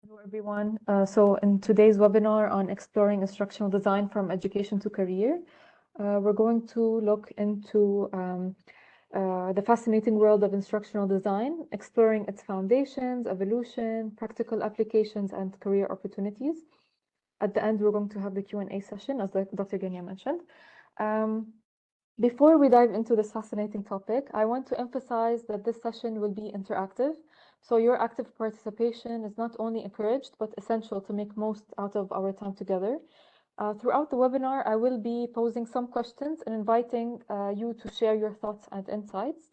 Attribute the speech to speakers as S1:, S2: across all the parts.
S1: Hello, everyone. So in today's webinar on exploring instructional design from education to career, we're going to look into the fascinating world of instructional design, exploring its foundations, evolution, practical applications, and career opportunities. At the end, we're going to have the Q&A session, as Dr. Gania mentioned. Before we dive into this fascinating topic, I want to emphasize that this session will be interactive. So your active participation is not only encouraged, but essential to make most out of our time together. Throughout the webinar, I will be posing some questions and inviting you to share your thoughts and insights.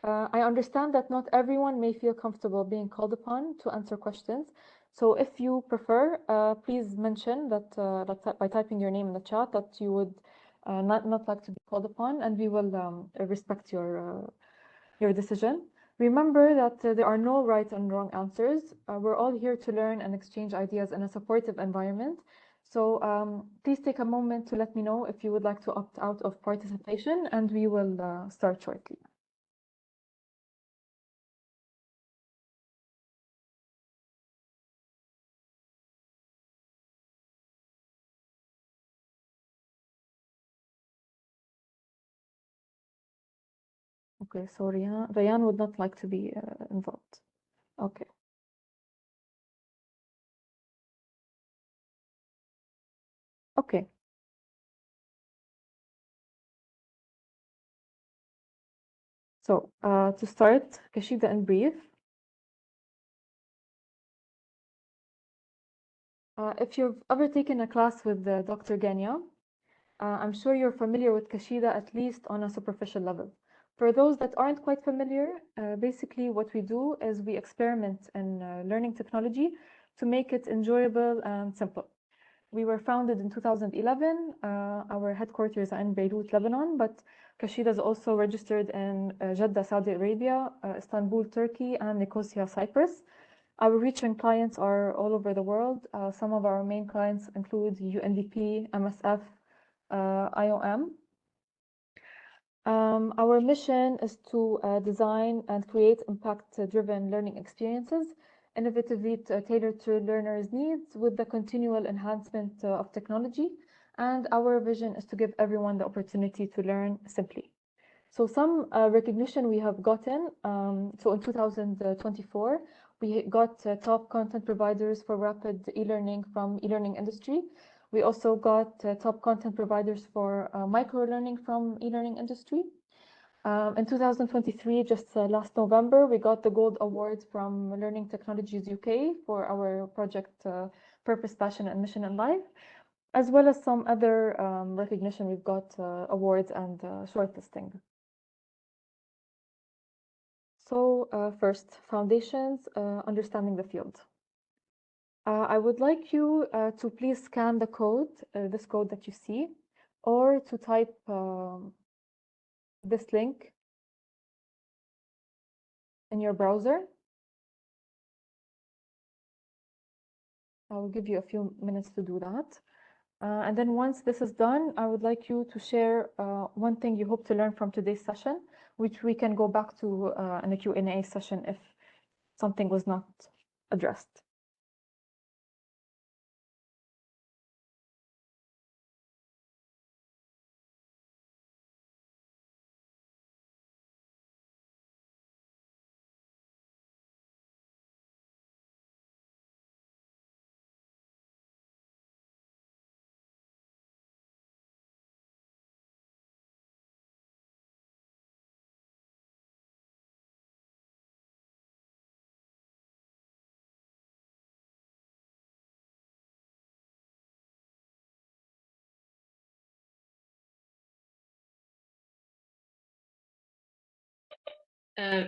S1: I understand that not everyone may feel comfortable being called upon to answer questions. So if you prefer, please mention that by typing your name in the chat that you would not like to be called upon, and we will respect your decision. Remember that there are no right and wrong answers. We're all here to learn and exchange ideas in a supportive environment. So please take a moment to let me know if you would like to opt out of participation, and we will start shortly. Okay, so Rayan would not like to be involved. Okay. Okay. So to start, Kashida in brief. If you've ever taken a class with Dr. Gania, I'm sure you're familiar with Kashida at least on a superficial level. For those that aren't quite familiar, basically what we do is we experiment in learning technology to make it enjoyable and simple. We were founded in 2011. Our headquarters are in Beirut, Lebanon, but Kashida is also registered in Jeddah, Saudi Arabia, Istanbul, Turkey, and Nicosia, Cyprus. Our reach and clients are all over the world. Some of our main clients include UNDP, MSF, IOM. Our mission is to design and create impact-driven learning experiences, innovatively tailored to learners' needs with the continual enhancement of technology. And our vision is to give everyone the opportunity to learn simply. So some recognition we have gotten. So in 2024, we got top content providers for rapid e-learning from e-learning industry. We also got top content providers for micro-learning from e-learning industry. In 2023, just last November, we got the Gold Award from Learning Technologies UK for our project Purpose, Passion and Mission in Life, as well as some other recognition. We've got awards and shortlisting. So first, foundations, understanding the field. I would like you to please scan the code, this code that you see, or to type this link in your browser. I will give you a few minutes to do that. And then once this is done, I would like you to share one thing you hope to learn from today's session, which we can go back to in a Q&A session if something was not addressed.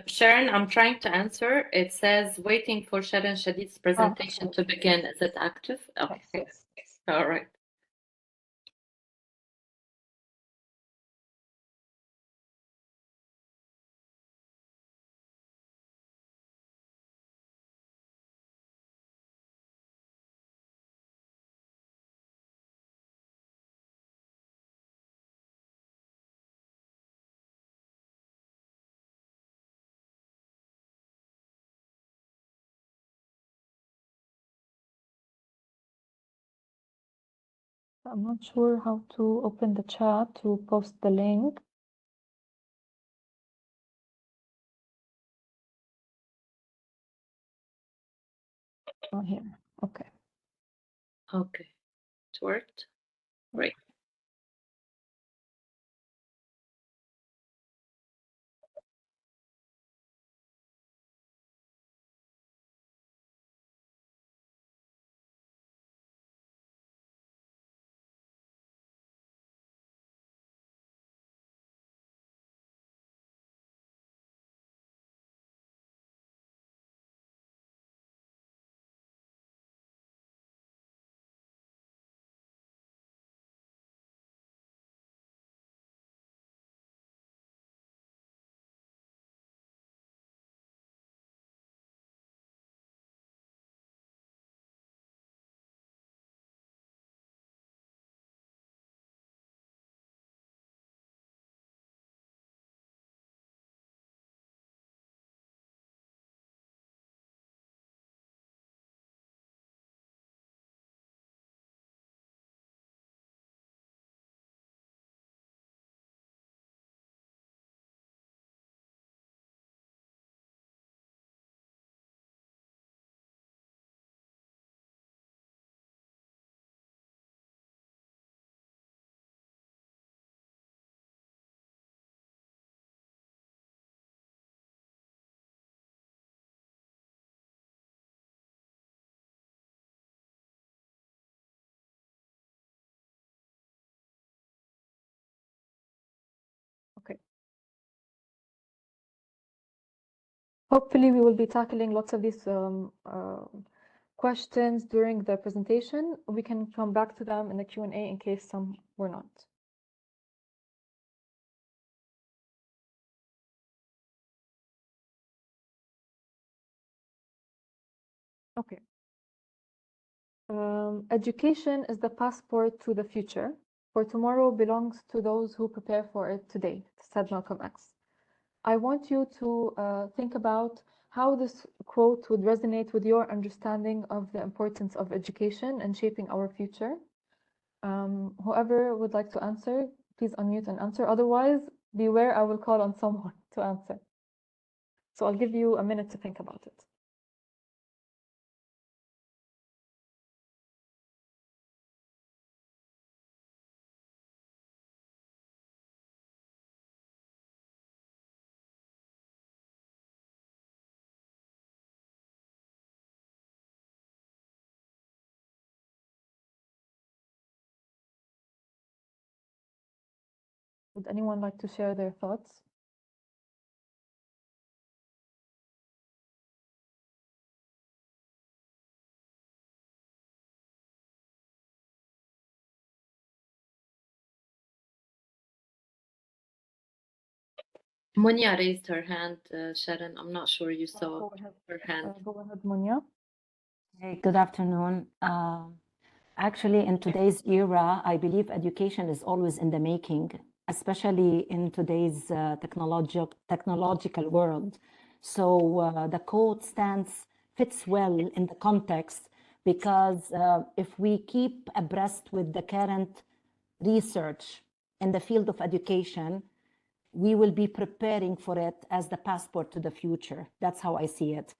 S2: Sharon, I'm trying to answer. It says waiting for Sharon Shadid's presentation to begin. Is it active? Okay.
S1: Yes.
S2: All right.
S1: I'm not sure how to open the chat to post the link. Oh, here. Okay.
S2: Okay, it worked. Great.
S1: Okay. Hopefully, we will be tackling lots of these questions during the presentation. We can come back to them in the Q&A in case some were not. Okay. Education is the passport to the future, for tomorrow belongs to those who prepare for it today, said Malcolm X. I want you to think about how this quote would resonate with your understanding of the importance of education and shaping our future. Whoever would like to answer, please unmute and answer. Otherwise, beware, I will call on someone to answer. So I'll give you a minute to think about it. Would anyone like to share their thoughts?
S2: Munya raised her hand, Sharon. I'm not sure you saw
S1: Go ahead.
S2: her hand.
S1: Go ahead, Munya.
S3: Hey, good afternoon. Actually, in today's era, I believe education is always in the making, especially in today's technological world. So the quote fits well in the context because if we keep abreast with the current research in the field of education, we will be preparing for it as the passport to the future. That's how I see it.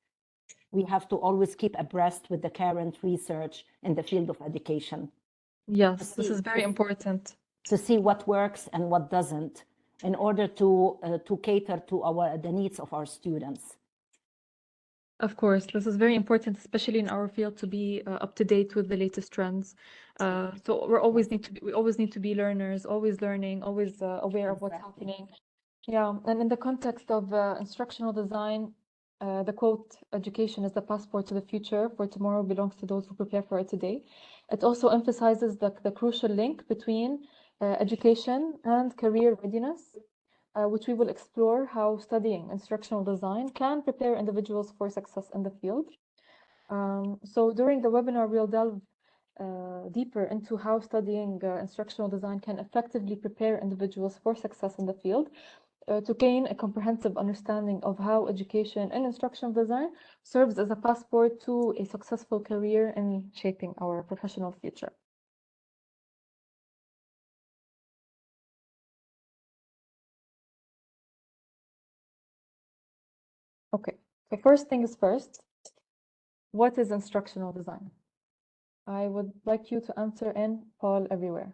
S3: We have to always keep abreast with the current research in the field of education.
S1: Yes, this is very important.
S3: To see what works and what doesn't in order to cater to the needs of our students.
S1: Of course, this is very important, especially in our field, to be up to date with the latest trends. So we always need to be learners, always learning, always aware of what's happening. Yeah, and in the context of instructional design, the quote, education is the passport to the future, for tomorrow belongs to those who prepare for it today. It also emphasizes the crucial link between education and career readiness, which we will explore how studying instructional design can prepare individuals for success in the field. So during the webinar, we'll delve deeper into how studying instructional design can effectively prepare individuals for success in the field, to gain a comprehensive understanding of how education and instructional design serves as a passport to a successful career in shaping our professional future. Okay, so first thing is first, what is instructional design? I would like you to answer in poll everywhere.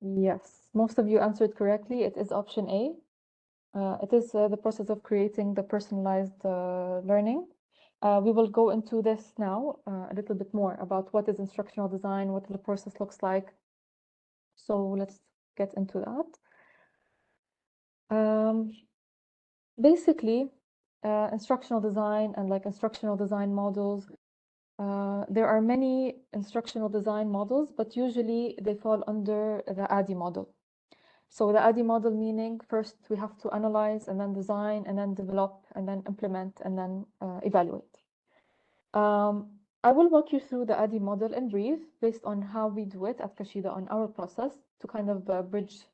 S1: Yes, most of you answered correctly. It is option A. It is the process of creating the personalized learning. We will go into this now a little bit more about what is instructional design, what the process looks like. So let's get into that. Basically, instructional design and like instructional design models, there are many instructional design models, but usually they fall under the ADDIE model. So the ADDIE model meaning first we have to analyze and then design and then develop and then implement and then evaluate. I will walk you through the ADDIE model in brief based on how we do it at Kashida on our process to kind of bridge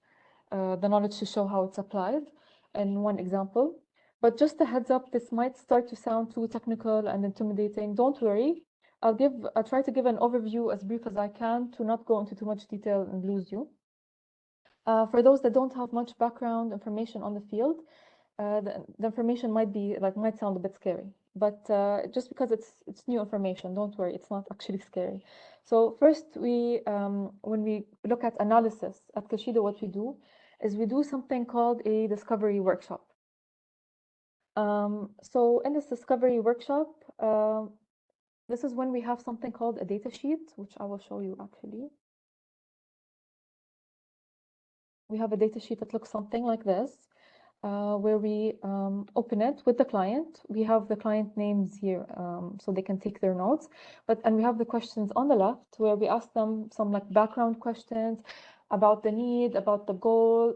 S1: the knowledge to show how it's applied in one example. But just a heads up, this might start to sound too technical and intimidating. Don't worry. I'll try to give an overview as brief as I can to not go into too much detail and lose you. For those that don't have much background information on the field, the information might sound a bit scary, but just because it's new information, don't worry, it's not actually scary. So first, when we look at analysis at Kashido, what we do is we do something called a discovery workshop. So in this discovery workshop, this is when we have something called a data sheet, which I will show you actually. We have a data sheet that looks something like this, where we open it with the client. We have the client names here, so they can take their notes. And we have the questions on the left, where we ask them some like background questions about the need, about the goal,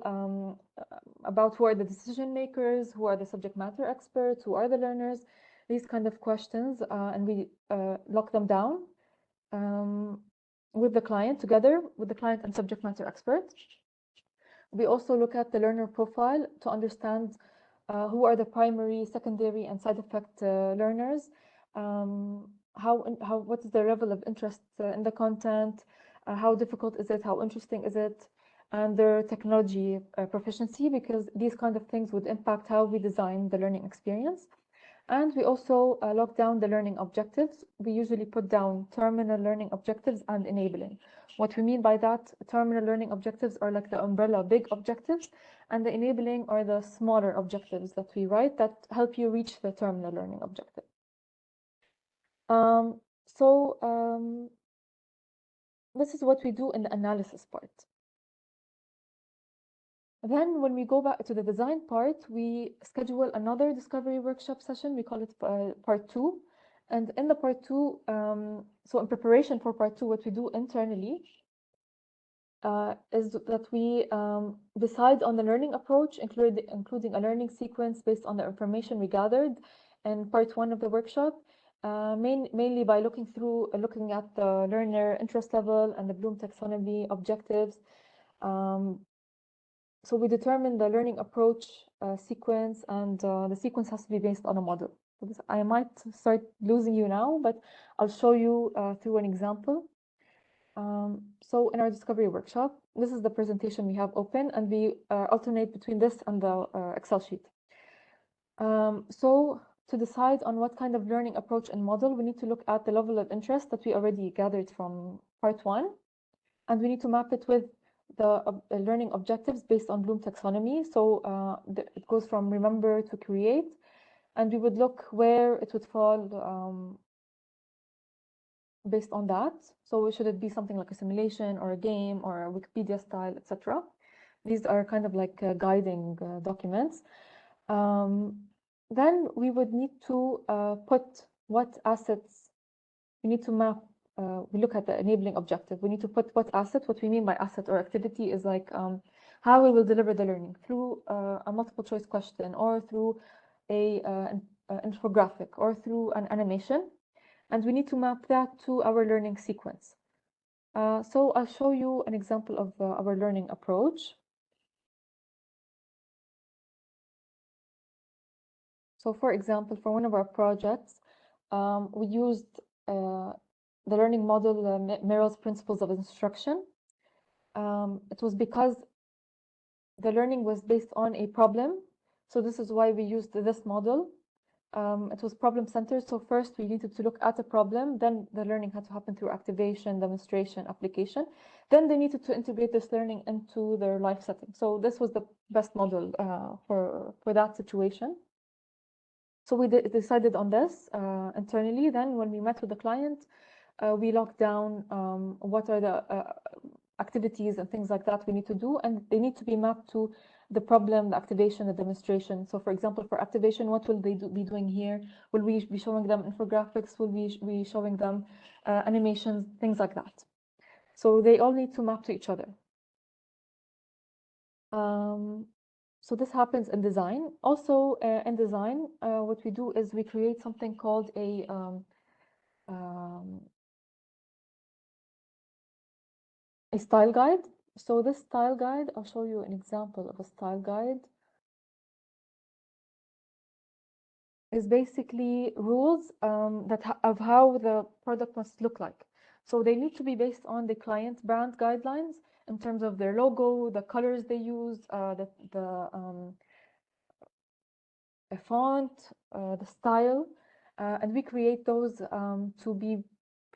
S1: about who are the decision makers, who are the subject matter experts, who are the learners, these kind of questions, and we lock them down with the client, together with the client and subject matter expert. We also look at the learner profile to understand who are the primary, secondary, and side effect learners, what is their level of interest in the content, how difficult is it, how interesting is it, and their technology proficiency, because these kind of things would impact how we design the learning experience. And we also lock down the learning objectives. We usually put down terminal learning objectives and enabling. What we mean by that, terminal learning objectives are like the umbrella big objectives, and the enabling are the smaller objectives that we write that help you reach the terminal learning objective. This is what we do in the analysis part. Then when we go back to the design part, we schedule another discovery workshop session. We call it part 2. And in the part 2, so in preparation for part 2, what we do internally is that we decide on the learning approach, including a learning sequence based on the information we gathered in part 1 of the workshop, mainly by looking at the learner interest level and the Bloom taxonomy objectives. So we determine the learning approach sequence, and the sequence has to be based on a model. So I might start losing you now, but I'll show you through an example. So in our discovery workshop, this is the presentation we have open, and we alternate between this and the Excel sheet. So to decide on what kind of learning approach and model, we need to look at the level of interest that we already gathered from part 1, and we need to map it with the learning objectives based on Bloom taxonomy. So it goes from remember to create, and we would look where it would fall based on that. So should it be something like a simulation or a game or a Wikipedia style, etc. These are kind of like guiding documents. Then we would need to put what assets we need to map. We look at the enabling objective. We need to put what asset. What we mean by asset or activity is like how we will deliver the learning through a multiple choice question, or through an infographic, or through an animation. And we need to map that to our learning sequence. So I'll show you an example of our learning approach. So for example, for one of our projects, we used the learning model Merrill's principles of instruction. It was because the learning was based on a problem. So this is why we used this model. It was problem centered. So first we needed to look at a problem, then the learning had to happen through activation, demonstration, application. Then they needed to integrate this learning into their life setting. So this was the best model for that situation. So we decided on this internally. Then when we met with the client, we locked down what are the activities and things like that we need to do, and they need to be mapped to the problem, the activation, the demonstration. So for example, for activation, what will they be doing here? Will we be showing them infographics? Will we be showing them animations, things like that? So they all need to map to each other. So this happens in design. Also in design, what we do is we create something called a style guide. So this style guide, I'll show you an example of a style guide. Is basically rules of how the product must look like. So they need to be based on the client brand guidelines in terms of their logo, the colors they use, the font, the style, and we create those to be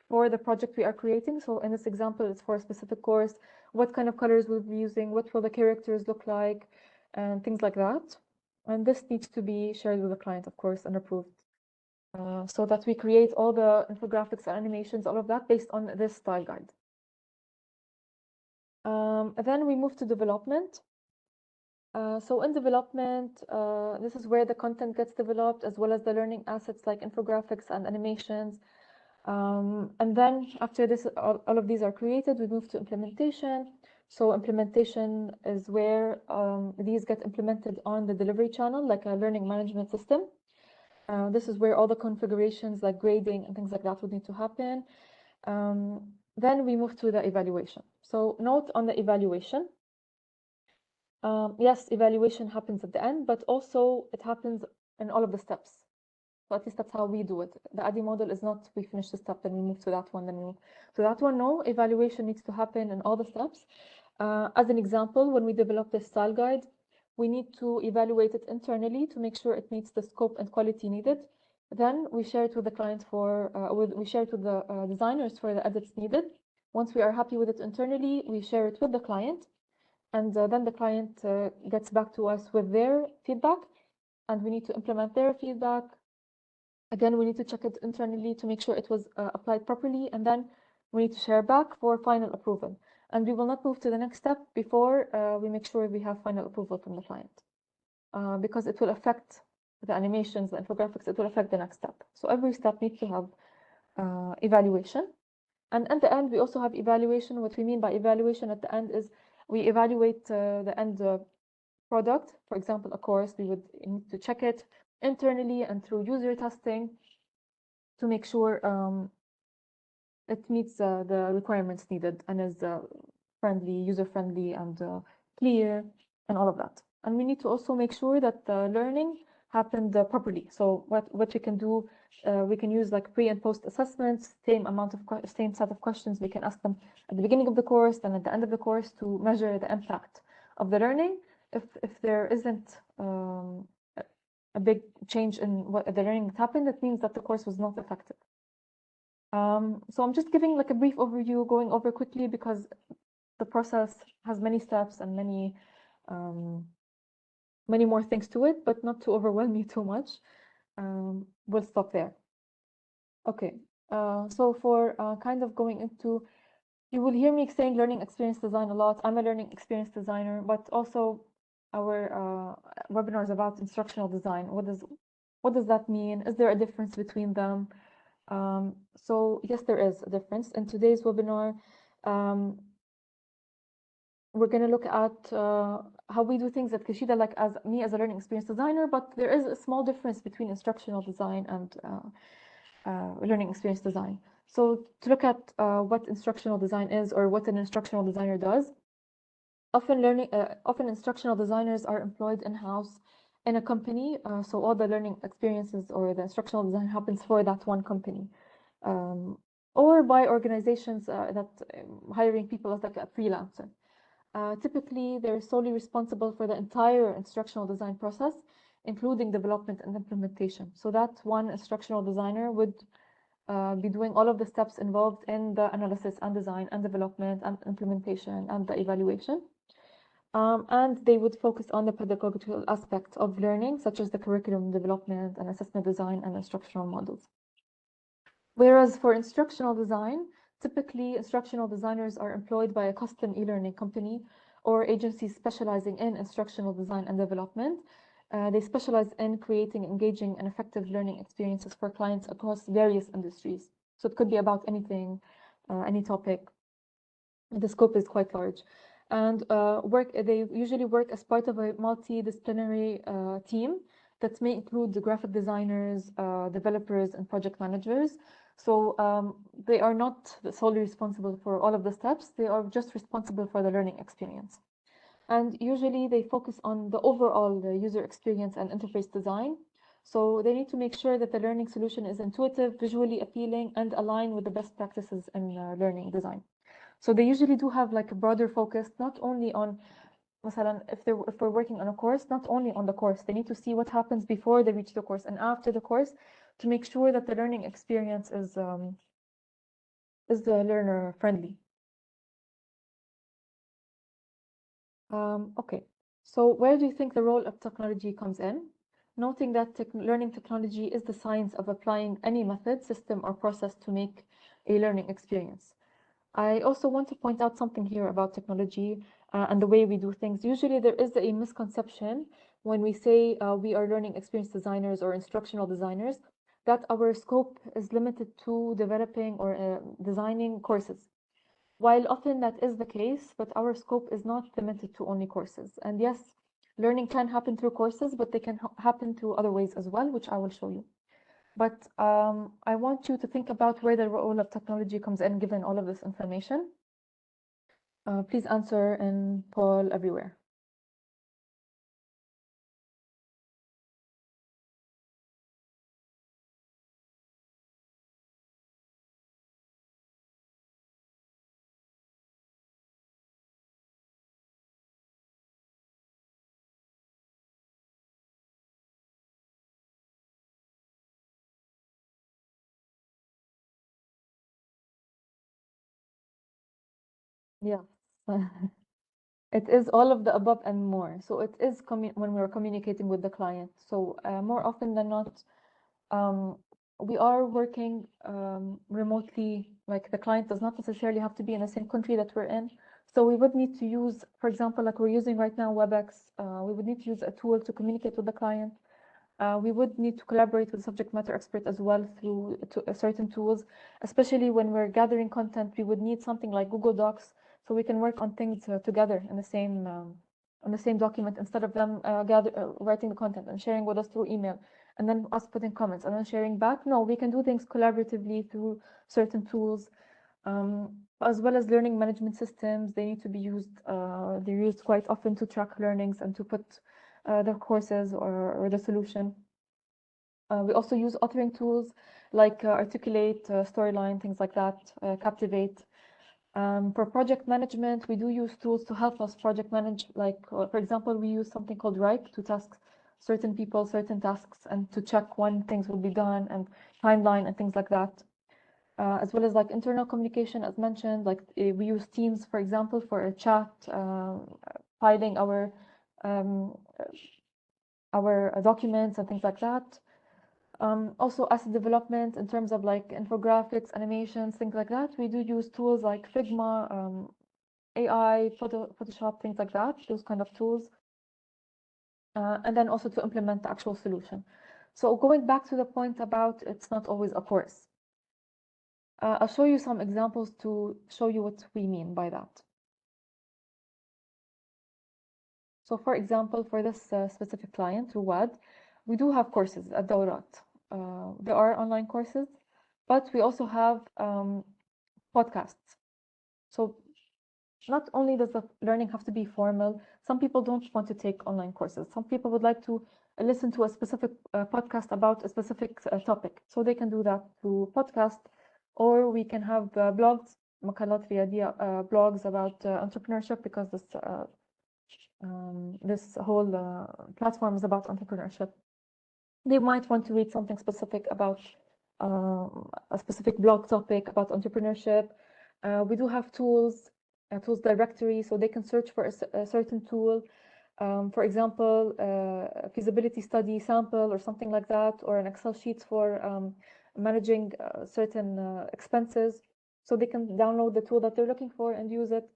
S1: for the project we are creating. So in this example, it's for a specific course. What kind of colors we'll be using? What will the characters look like? And things like that. And this needs to be shared with the client, of course, and approved. So that we create all the infographics and animations, all of that based on this style guide. Then we move to development. So in development, this is where the content gets developed, as well as the learning assets like infographics and animations. And then after this, all of these are created, we move to implementation. So implementation is where these get implemented on the delivery channel, like a learning management system. This is where all the configurations like grading and things like that would need to happen. Then we move to the evaluation. So note on the evaluation. Yes, evaluation happens at the end, but also it happens in all of the steps. So at least that's how we do it. The ADDIE model is not we finish the step, then we move to that one, then we move to that one. No, evaluation needs to happen in all the steps. As an example, when we develop this style guide, we need to evaluate it internally to make sure it meets the scope and quality needed. Then we share it with the client we share it with the designers for the edits needed. Once we are happy with it internally, we share it with the client, and then the client gets back to us with their feedback, and we need to implement their feedback. Again, we need to check it internally to make sure it was applied properly, and then we need to share back for final approval. And we will not move to the next step before we make sure we have final approval from the client, because it will affect the animations, the infographics, it will affect the next step. So every step needs to have evaluation. And at the end, we also have evaluation. What we mean by evaluation at the end is we evaluate the end product. For example, a course, we would need to check it internally and through user testing to make sure it meets the requirements needed and is friendly, user-friendly, and clear, and all of that. And we need to also make sure that the learning happened properly. So what we can do, we can use like pre and post assessments, same set of questions. We can ask them at the beginning of the course and at the end of the course to measure the impact of the learning. If there isn't a big change in what the learning that happened, it means that the course was not effective. So I'm just giving like a brief overview, going over quickly because the process has many steps and many more things to it, but not to overwhelm you too much. We'll stop there. Okay, so for kind of going into, you will hear me saying learning experience design a lot. I'm a learning experience designer, but also our webinar is about instructional design. What does that mean? Is there a difference between them? So yes, there is a difference. In today's webinar, we're going to look at how we do things at Kashida, like as me as a learning experience designer, but there is a small difference between instructional design and learning experience design. So to look at what instructional design is or what an instructional designer does, often instructional designers are employed in-house in a company, so all the learning experiences or the instructional design happens for that one company, or by organizations that hiring people as like a freelancer. Typically, they're solely responsible for the entire instructional design process, including development and implementation. So that one instructional designer would be doing all of the steps involved in the analysis and design and development and implementation and the evaluation. And they would focus on the pedagogical aspects of learning, such as the curriculum development and assessment design and instructional models. Whereas for instructional design, typically instructional designers are employed by a custom e-learning company or agencies specializing in instructional design and development. They specialize in creating engaging and effective learning experiences for clients across various industries. So it could be about anything, any topic. The scope is quite large. And they usually work as part of a multidisciplinary team that may include the graphic designers, developers, and project managers. So they are not solely responsible for all of the steps. They are just responsible for the learning experience. And usually they focus on the overall user experience and interface design. So they need to make sure that the learning solution is intuitive, visually appealing, and aligned with the best practices in learning design. So they usually do have like a broader focus, not only on, if we're working on a course, not only on the course, they need to see what happens before they reach the course and after the course to make sure that the learning experience is learner friendly. Okay, so where do you think the role of technology comes in? Noting that learning technology is the science of applying any method, system, or process to make a learning experience. I also want to point out something here about technology and the way we do things. Usually there is a misconception when we say we are learning experience designers or instructional designers, that our scope is limited to developing or designing courses. While often that is the case, but our scope is not limited to only courses. And yes, learning can happen through courses, but they can happen through other ways as well, which I will show you. But I want you to think about where the role of technology comes in, given all of this information. Please answer and poll everywhere. Yeah. It is all of the above and more. So it is when we're communicating with the client. So more often than not, we are working remotely. Like the client does not necessarily have to be in the same country that we're in. So we would need to use, for example, like we're using right now, WebEx. We would need to use a tool to communicate with the client. We would need to collaborate with subject matter expert as well through certain tools, especially when we're gathering content. We would need something like Google Docs so we can work on things together in the same document instead of them writing the content and sharing with us through email and then us putting comments and then sharing back. No, we can do things collaboratively through certain tools, as well as learning management systems. They need to be used. They're used quite often to track learnings and to put the courses or the solution. We also use authoring tools like Articulate, Storyline, things like that, Captivate. For project management, we do use tools to help us project manage. Like, for example, we use something called Ripe to task certain people, certain tasks, and to check when things will be done and timeline and things like that. As well as like internal communication, as mentioned, like we use Teams, for example, for a chat, filing our documents and things like that. Also asset development in terms of like infographics, animations, things like that. We do use tools like Figma, AI, Photoshop, things like that, those kind of tools. And then also to implement the actual solution. So going back to the point about it's not always a course. I'll show you some examples to show you what we mean by that. So for example, for this specific client, Ruwad, we do have courses at Dawrat. There are online courses, but we also have podcasts. So not only does the learning have to be formal, some people don't want to take online courses. Some people would like to listen to a specific podcast about a specific topic. So they can do that through podcast, or we can have blogs, makalat riyadiyya, blogs about entrepreneurship, because this whole platform is about entrepreneurship. They might want to read something specific about a specific blog topic about entrepreneurship. We do have tools, a tools directory, so they can search for a certain tool. For example, a feasibility study sample or something like that, or an Excel sheet for managing certain expenses. So they can download the tool that they're looking for and use it.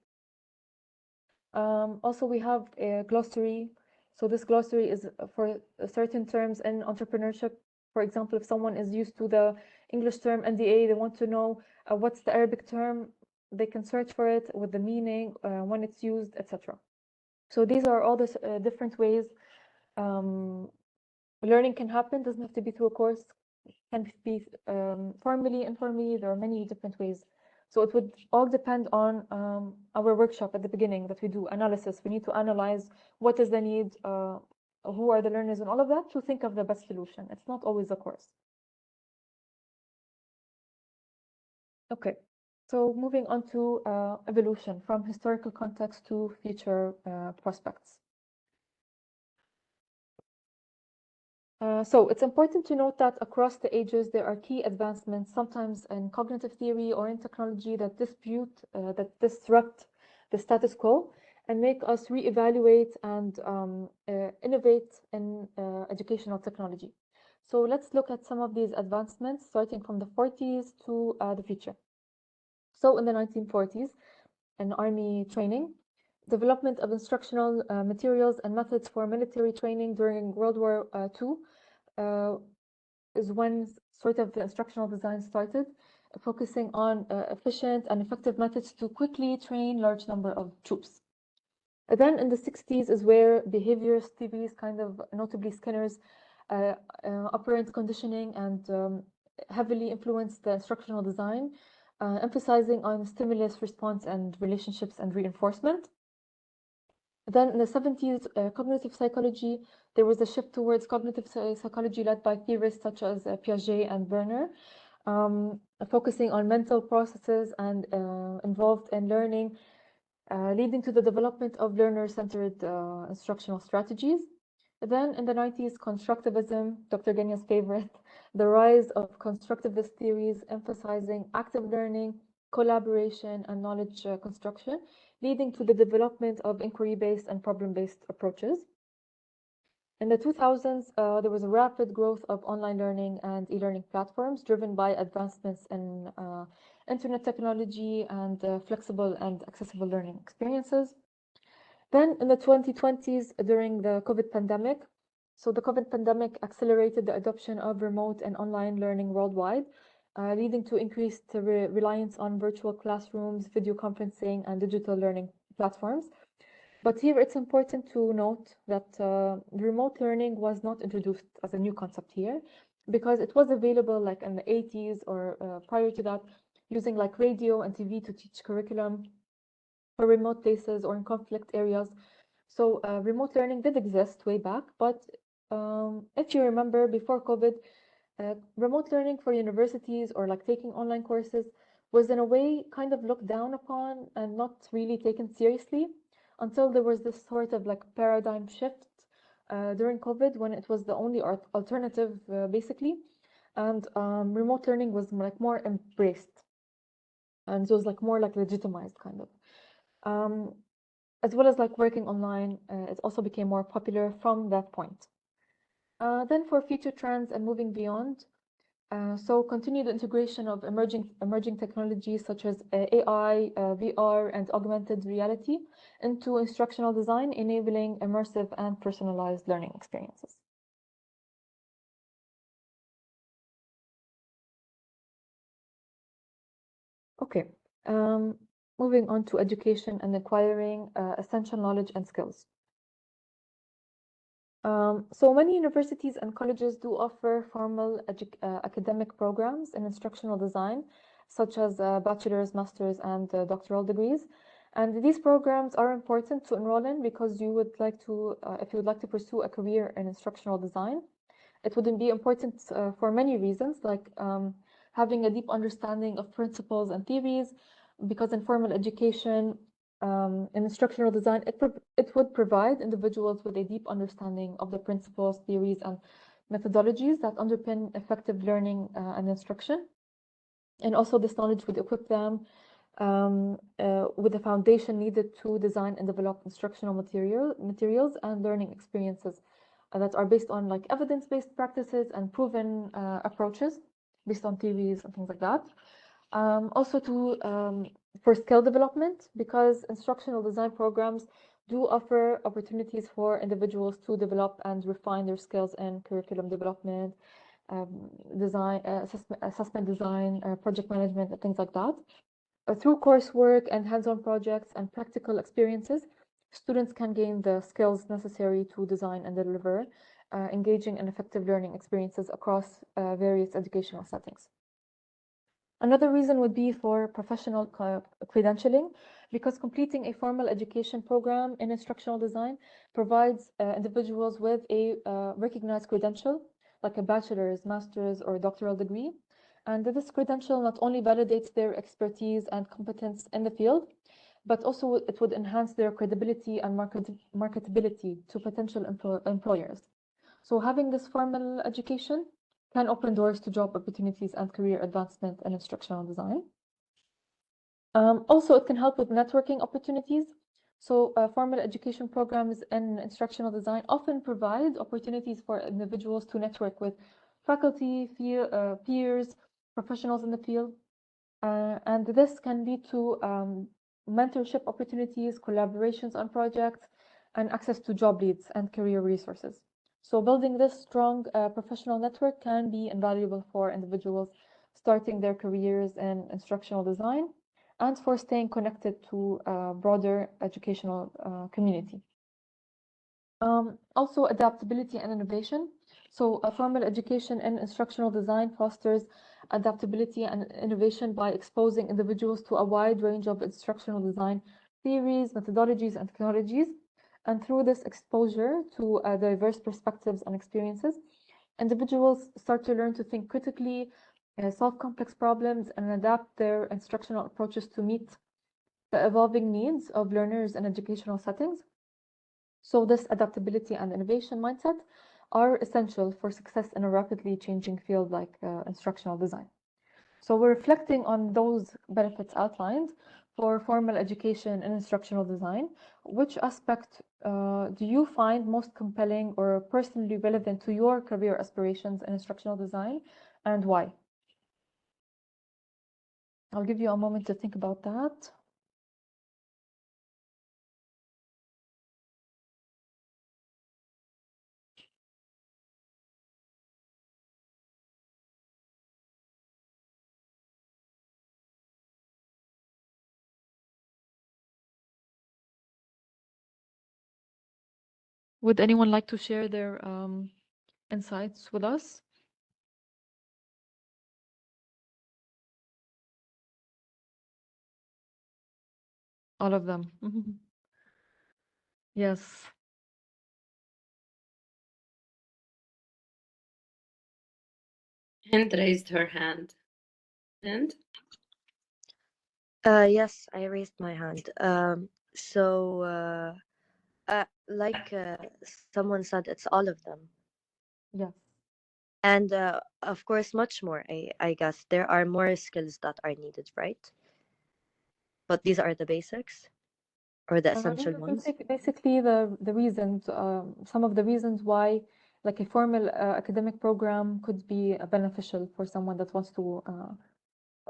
S1: Also, we have a glossary. So this glossary is for certain terms in entrepreneurship. For example, if someone is used to the English term NDA, they want to know what's the Arabic term, they can search for it with the meaning, when it's used, etc. So these are all the different ways learning can happen. Doesn't have to be through a course, can be formally, informally. There are many different ways. So it would all depend on our workshop at the beginning that we do analysis. We need to analyze what is the need, who are the learners, and all of that to think of the best solution. It's not always a course. Okay, so moving on to evolution from historical context to future prospects. So it's important to note that across the ages, there are key advancements, sometimes in cognitive theory or in technology, that disrupt the status quo and make us reevaluate and innovate in educational technology. So let's look at some of these advancements, starting from the 40s to the future. So in the 1940s, in army training, development of instructional materials and methods for military training during World War II is when sort of the instructional design started, focusing on efficient and effective methods to quickly train large number of troops. And then in the 60s is where behaviorist theories, kind of notably Skinner's operant conditioning, and heavily influenced the instructional design, emphasizing on stimulus response and relationships and reinforcement. Then in the 70s, cognitive psychology, there was a shift towards cognitive psychology led by theorists such as Piaget and Werner, focusing on mental processes and involved in learning, leading to the development of learner-centered instructional strategies. Then in the 90s, constructivism, Dr. Ganya's favorite, the rise of constructivist theories emphasizing active learning, collaboration, and knowledge construction, leading to the development of inquiry-based and problem-based approaches. In the 2000s, there was a rapid growth of online learning and e-learning platforms driven by advancements in internet technology and flexible and accessible learning experiences. Then in the 2020s, during the COVID pandemic, so the COVID pandemic accelerated the adoption of remote and online learning worldwide, leading to increased reliance on virtual classrooms, video conferencing, and digital learning platforms. But here it's important to note that remote learning was not introduced as a new concept here, because it was available like in the 80s or prior to that, using like radio and TV to teach curriculum for remote places or in conflict areas. So remote learning did exist way back, but if you remember before COVID, remote learning for universities or like taking online courses was in a way kind of looked down upon and not really taken seriously until there was this sort of like paradigm shift during COVID, when it was the only alternative, basically, and remote learning was like more embraced, and it was like more like legitimized kind of. As well as like working online, it also became more popular from that point. Then for future trends and moving beyond, so continued integration of emerging technologies such as AI, VR, and augmented reality into instructional design, enabling immersive and personalized learning experiences. Okay, moving on to education and acquiring essential knowledge and skills. So many universities and colleges do offer formal academic programs in instructional design, such as bachelor's, master's, and doctoral degrees. And these programs are important to enroll in because you would like to, if you would like to pursue a career in instructional design, it would be important for many reasons, like having a deep understanding of principles and theories, because in formal education, in instructional design, it would provide individuals with a deep understanding of the principles, theories, and methodologies that underpin effective learning and instruction. And also this knowledge would equip them with the foundation needed to design and develop instructional materials and learning experiences that are based on like evidence-based practices and proven approaches based on theories and things like that. Also for skill development, because instructional design programs do offer opportunities for individuals to develop and refine their skills in curriculum development, design, assessment design, project management, and things like that. Through coursework and hands-on projects and practical experiences, students can gain the skills necessary to design and deliver engaging and effective learning experiences across various educational settings. Another reason would be for professional credentialing, because completing a formal education program in instructional design provides individuals with a recognized credential, like a bachelor's, master's, or doctoral degree. And this credential not only validates their expertise and competence in the field, but also it would enhance their credibility and marketability to potential employers. So having this formal education can open doors to job opportunities and career advancement in instructional design. Also, it can help with networking opportunities. So formal education programs in instructional design often provide opportunities for individuals to network with faculty, peers, professionals in the field. And this can lead to mentorship opportunities, collaborations on projects, and access to job leads and career resources. So building this strong professional network can be invaluable for individuals starting their careers in instructional design and for staying connected to a broader educational community. Also, adaptability and innovation. So formal education in instructional design fosters adaptability and innovation by exposing individuals to a wide range of instructional design theories, methodologies, and technologies. And through this exposure to diverse perspectives and experiences, individuals start to learn to think critically, solve complex problems, and adapt their instructional approaches to meet the evolving needs of learners in educational settings. So this adaptability and innovation mindset are essential for success in a rapidly changing field like instructional design. So we're reflecting on those benefits outlined for formal education and instructional design. Which aspect do you find most compelling or personally relevant to your career aspirations in instructional design, and why? I'll give you a moment to think about that. Would anyone like to share their insights with us? All of them. Yes.
S2: Hind raised her hand. Hind?
S4: Yes, I raised my hand. like someone said, it's all of them.
S1: Yes.
S4: And of course, much more. I guess there are more skills that are needed, right? But these are the basics or the essential
S1: These are
S4: ones.
S1: basically the reasons, some of the reasons why like a formal academic program could be beneficial for someone that wants to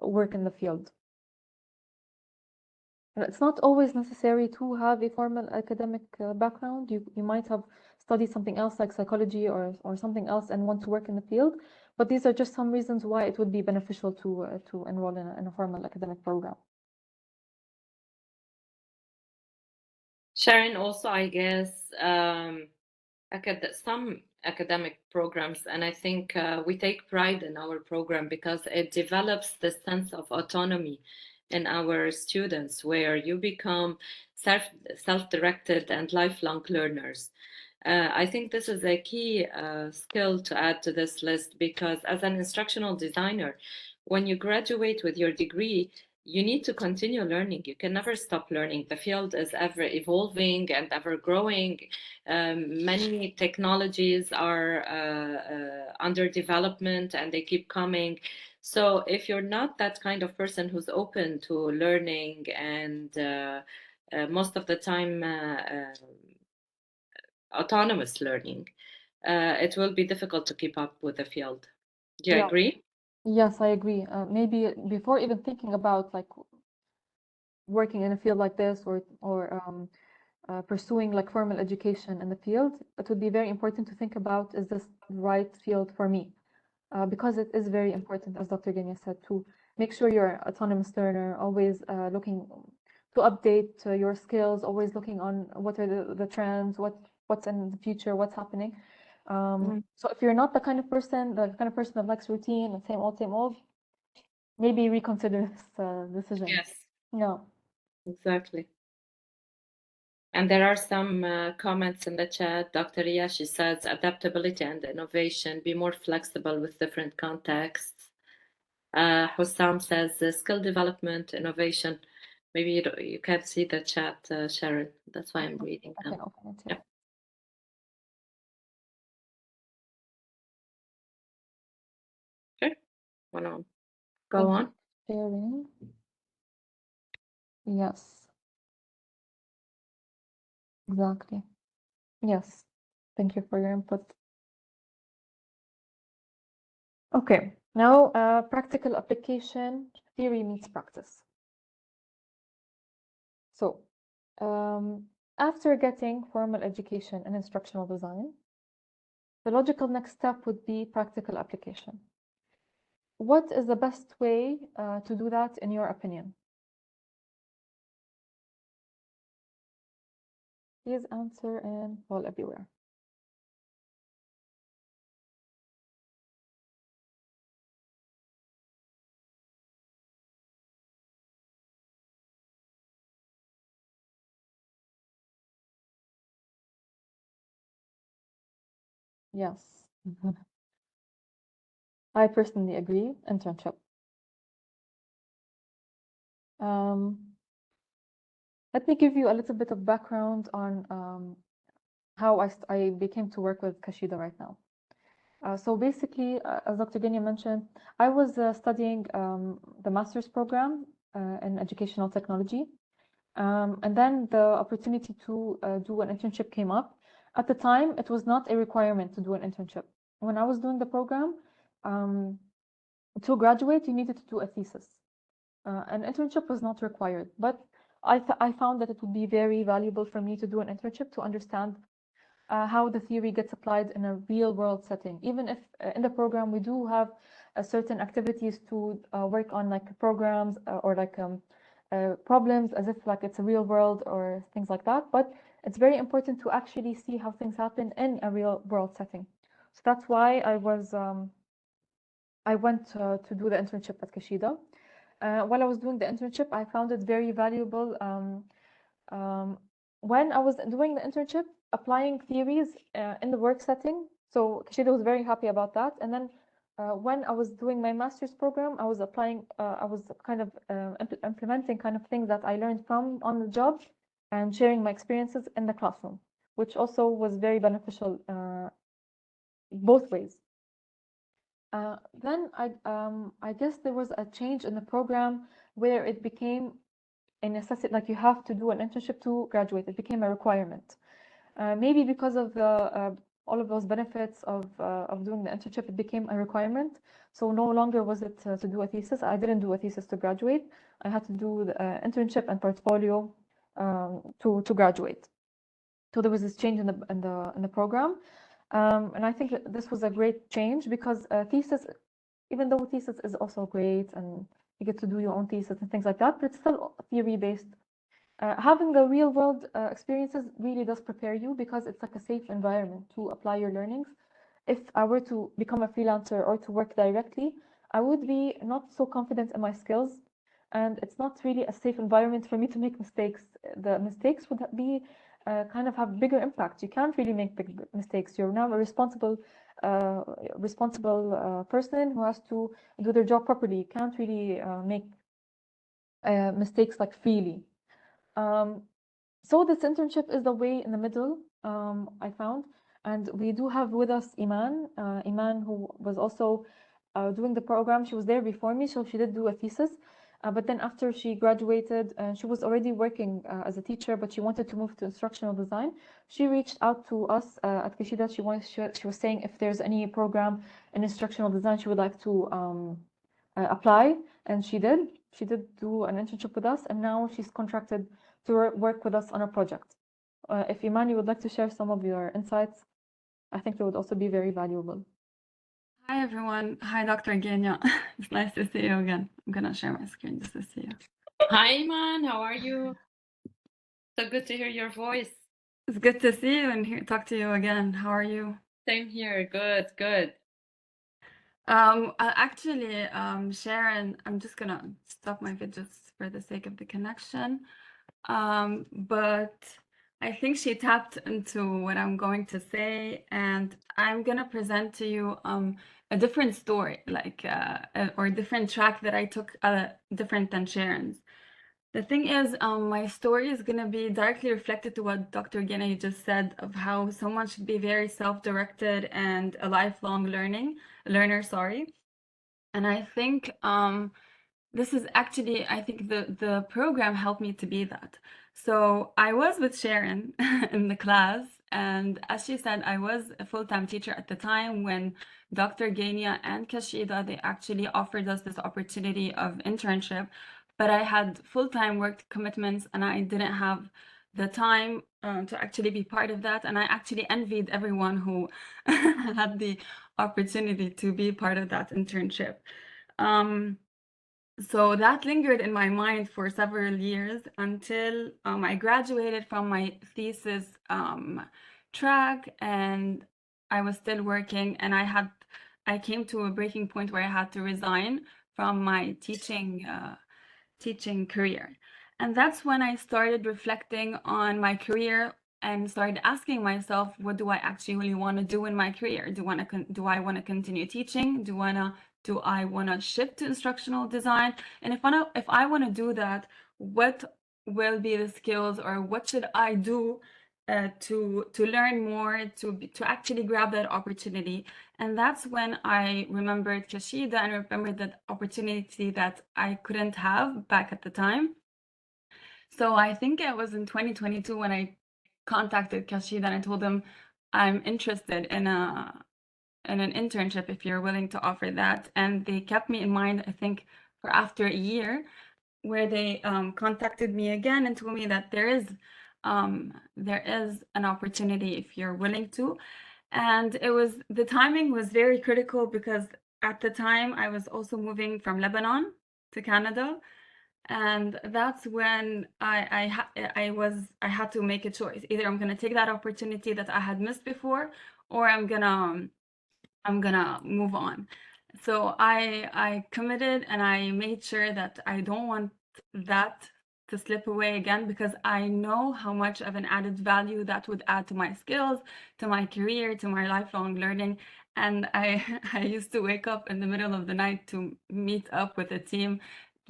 S1: work in the field. And it's not always necessary to have a formal academic background. You might have studied something else like psychology or something else and want to work in the field. But these are just some reasons why it would be beneficial to enroll in a formal academic program.
S2: Sharon, also, I guess, some academic programs, and I think we take pride in our program because it develops the sense of autonomy in our students, where you become self-directed and lifelong learners. I think this is a key skill to add to this list, because as an instructional designer, when you graduate with your degree, you need to continue learning. You can never stop learning. The field is ever evolving and ever growing. Many technologies are under development and they keep coming. So if you're not that kind of person who's open to learning and most of the time autonomous learning, it will be difficult to keep up with the field. Do you
S1: Yeah.
S2: agree?
S1: Yes, I agree. Maybe before even thinking about like working in a field like this or pursuing like formal education in the field, it would be very important to think about, is this the right field for me? Because it is very important, as Dr. Genia said, to make sure you're an autonomous learner, always looking to update your skills, always looking on what are the trends, what's in the future, what's happening. So if you're not the kind of person that likes routine and same old, maybe reconsider this decision.
S2: Yes,
S1: Yeah.
S2: exactly. And there are some comments in the chat. Dr. Yashi says adaptability and innovation, be more flexible with different contexts. Hussam says skill development, innovation. Maybe you can't see the chat, Sharon. That's why I'm reading
S1: I can
S2: now.
S1: open it
S2: Yeah.
S1: here.
S2: Okay. Wanna go on?
S1: Sharing. Yes, exactly. Yes. Thank you for your input. Okay, now practical application, theory meets practice. So, after getting formal education in instructional design, the logical next step would be practical application. What is the best way to do that, in your opinion? Please answer and poll everywhere. Yes. I personally agree, internship. Let me give you a little bit of background on how I became to work with Kashida right now. So basically, as Dr. Genia mentioned, I was studying the master's program in educational technology. And then the opportunity to do an internship came up. At the time, it was not a requirement to do an internship. When I was doing the program, to graduate, you needed to do a thesis. An internship was not required, but I found that it would be very valuable for me to do an internship to understand how the theory gets applied in a real world setting. Even if in the program we do have certain activities to work on, like programs or like problems, as if like it's a real world or things like that. But it's very important to actually see how things happen in a real world setting. So that's why I went to do the internship at Kashida. While I was doing the internship, I found it very valuable. When I was doing the internship, applying theories in the work setting. So Kashida was very happy about that. And then when I was doing my master's program, I was applying, I was kind of implementing kind of things that I learned from on the job and sharing my experiences in the classroom. which also was very beneficial both ways. Then I guess there was a change in the program where it became a necessity, like you have to do an internship to graduate. It became a requirement. Maybe because of the all of those benefits of doing the internship, it became a requirement. So no longer was it to do a thesis. I didn't do a thesis to graduate. I had to do the internship and portfolio to graduate. So there was this change in the program, and I think that this was a great change because thesis, even though thesis is also great and you get to do your own thesis and things like that, but it's still theory based. Having the real world experiences really does prepare you because it's like a safe environment to apply your learnings. If I were to become a freelancer or to work directly, I would be not so confident in my skills, and it's not really a safe environment for me to make mistakes. The mistakes would be kind of have bigger impact. You can't really make big mistakes. You're now a responsible person who has to do their job properly. You can't really make mistakes like freely. So this internship is the way in the middle, I found. And we do have with us Iman, Iman who was also doing the program. She was there before me, so she did do a thesis. But then after she graduated, she was already working as a teacher, but she wanted to move to instructional design. She reached out to us at Kishida. She was saying if there's any program in instructional design she would like to apply, and she did. She did do an internship with us, and now she's contracted to work with us on a project. If Imani would like to share some of your insights, I think they would also be very valuable.
S5: Hi, everyone. Hi, Dr. Genya. It's nice to see you again. I'm going to share my screen just to see you.
S2: Hi, Iman. How are you? So good to hear your voice.
S5: It's good to see you and talk to you again. How are you?
S2: Same here. Good, good.
S5: Actually, Sharon, I'm just going to stop my video just for the sake of the connection. But I think she tapped into what I'm going to say, and I'm going to present to you a different story, like or a different track that I took different than Sharon's. The thing is, my story is going to be directly reflected to what Dr. Gena just said of how someone should be very self-directed and a lifelong learner, sorry. And I think this is actually, I think the program helped me to be that. So I was with Sharon in the class, and as she said, I was a full-time teacher at the time when Dr. Gania and Kashida, they actually offered us this opportunity of internship, but I had full-time work commitments and I didn't have the time to actually be part of that. And I actually envied everyone who had the opportunity to be part of that internship. So that lingered in my mind for several years until I graduated from my thesis track, and I was still working, and I came to a breaking point where I had to resign from my teaching career. And that's when I started reflecting on my career and started asking myself, what do I actually really want to do in my career? Do I want to continue teaching? Do I want to shift to instructional design? And if I want to do that, what will be the skills, or what should I do to learn more, to actually grab that opportunity? And that's when I remembered Kashida and remembered that opportunity that I couldn't have back at the time. So I think it was in 2022 when I contacted Kashida and I told them I'm interested in an internship if you're willing to offer that. And they kept me in mind, I think, for after a year, where they contacted me again and told me that there is an opportunity if you're willing to. And the timing was very critical because at the time I was also moving from Lebanon to Canada. And that's when I had to make a choice. Either I'm going to take that opportunity that I had missed before, or I'm gonna move on. So I committed, and I made sure that I don't want that to slip away again, because I know how much of an added value that would add to my skills, to my career, to my lifelong learning. And I used to wake up in the middle of the night to meet up with a team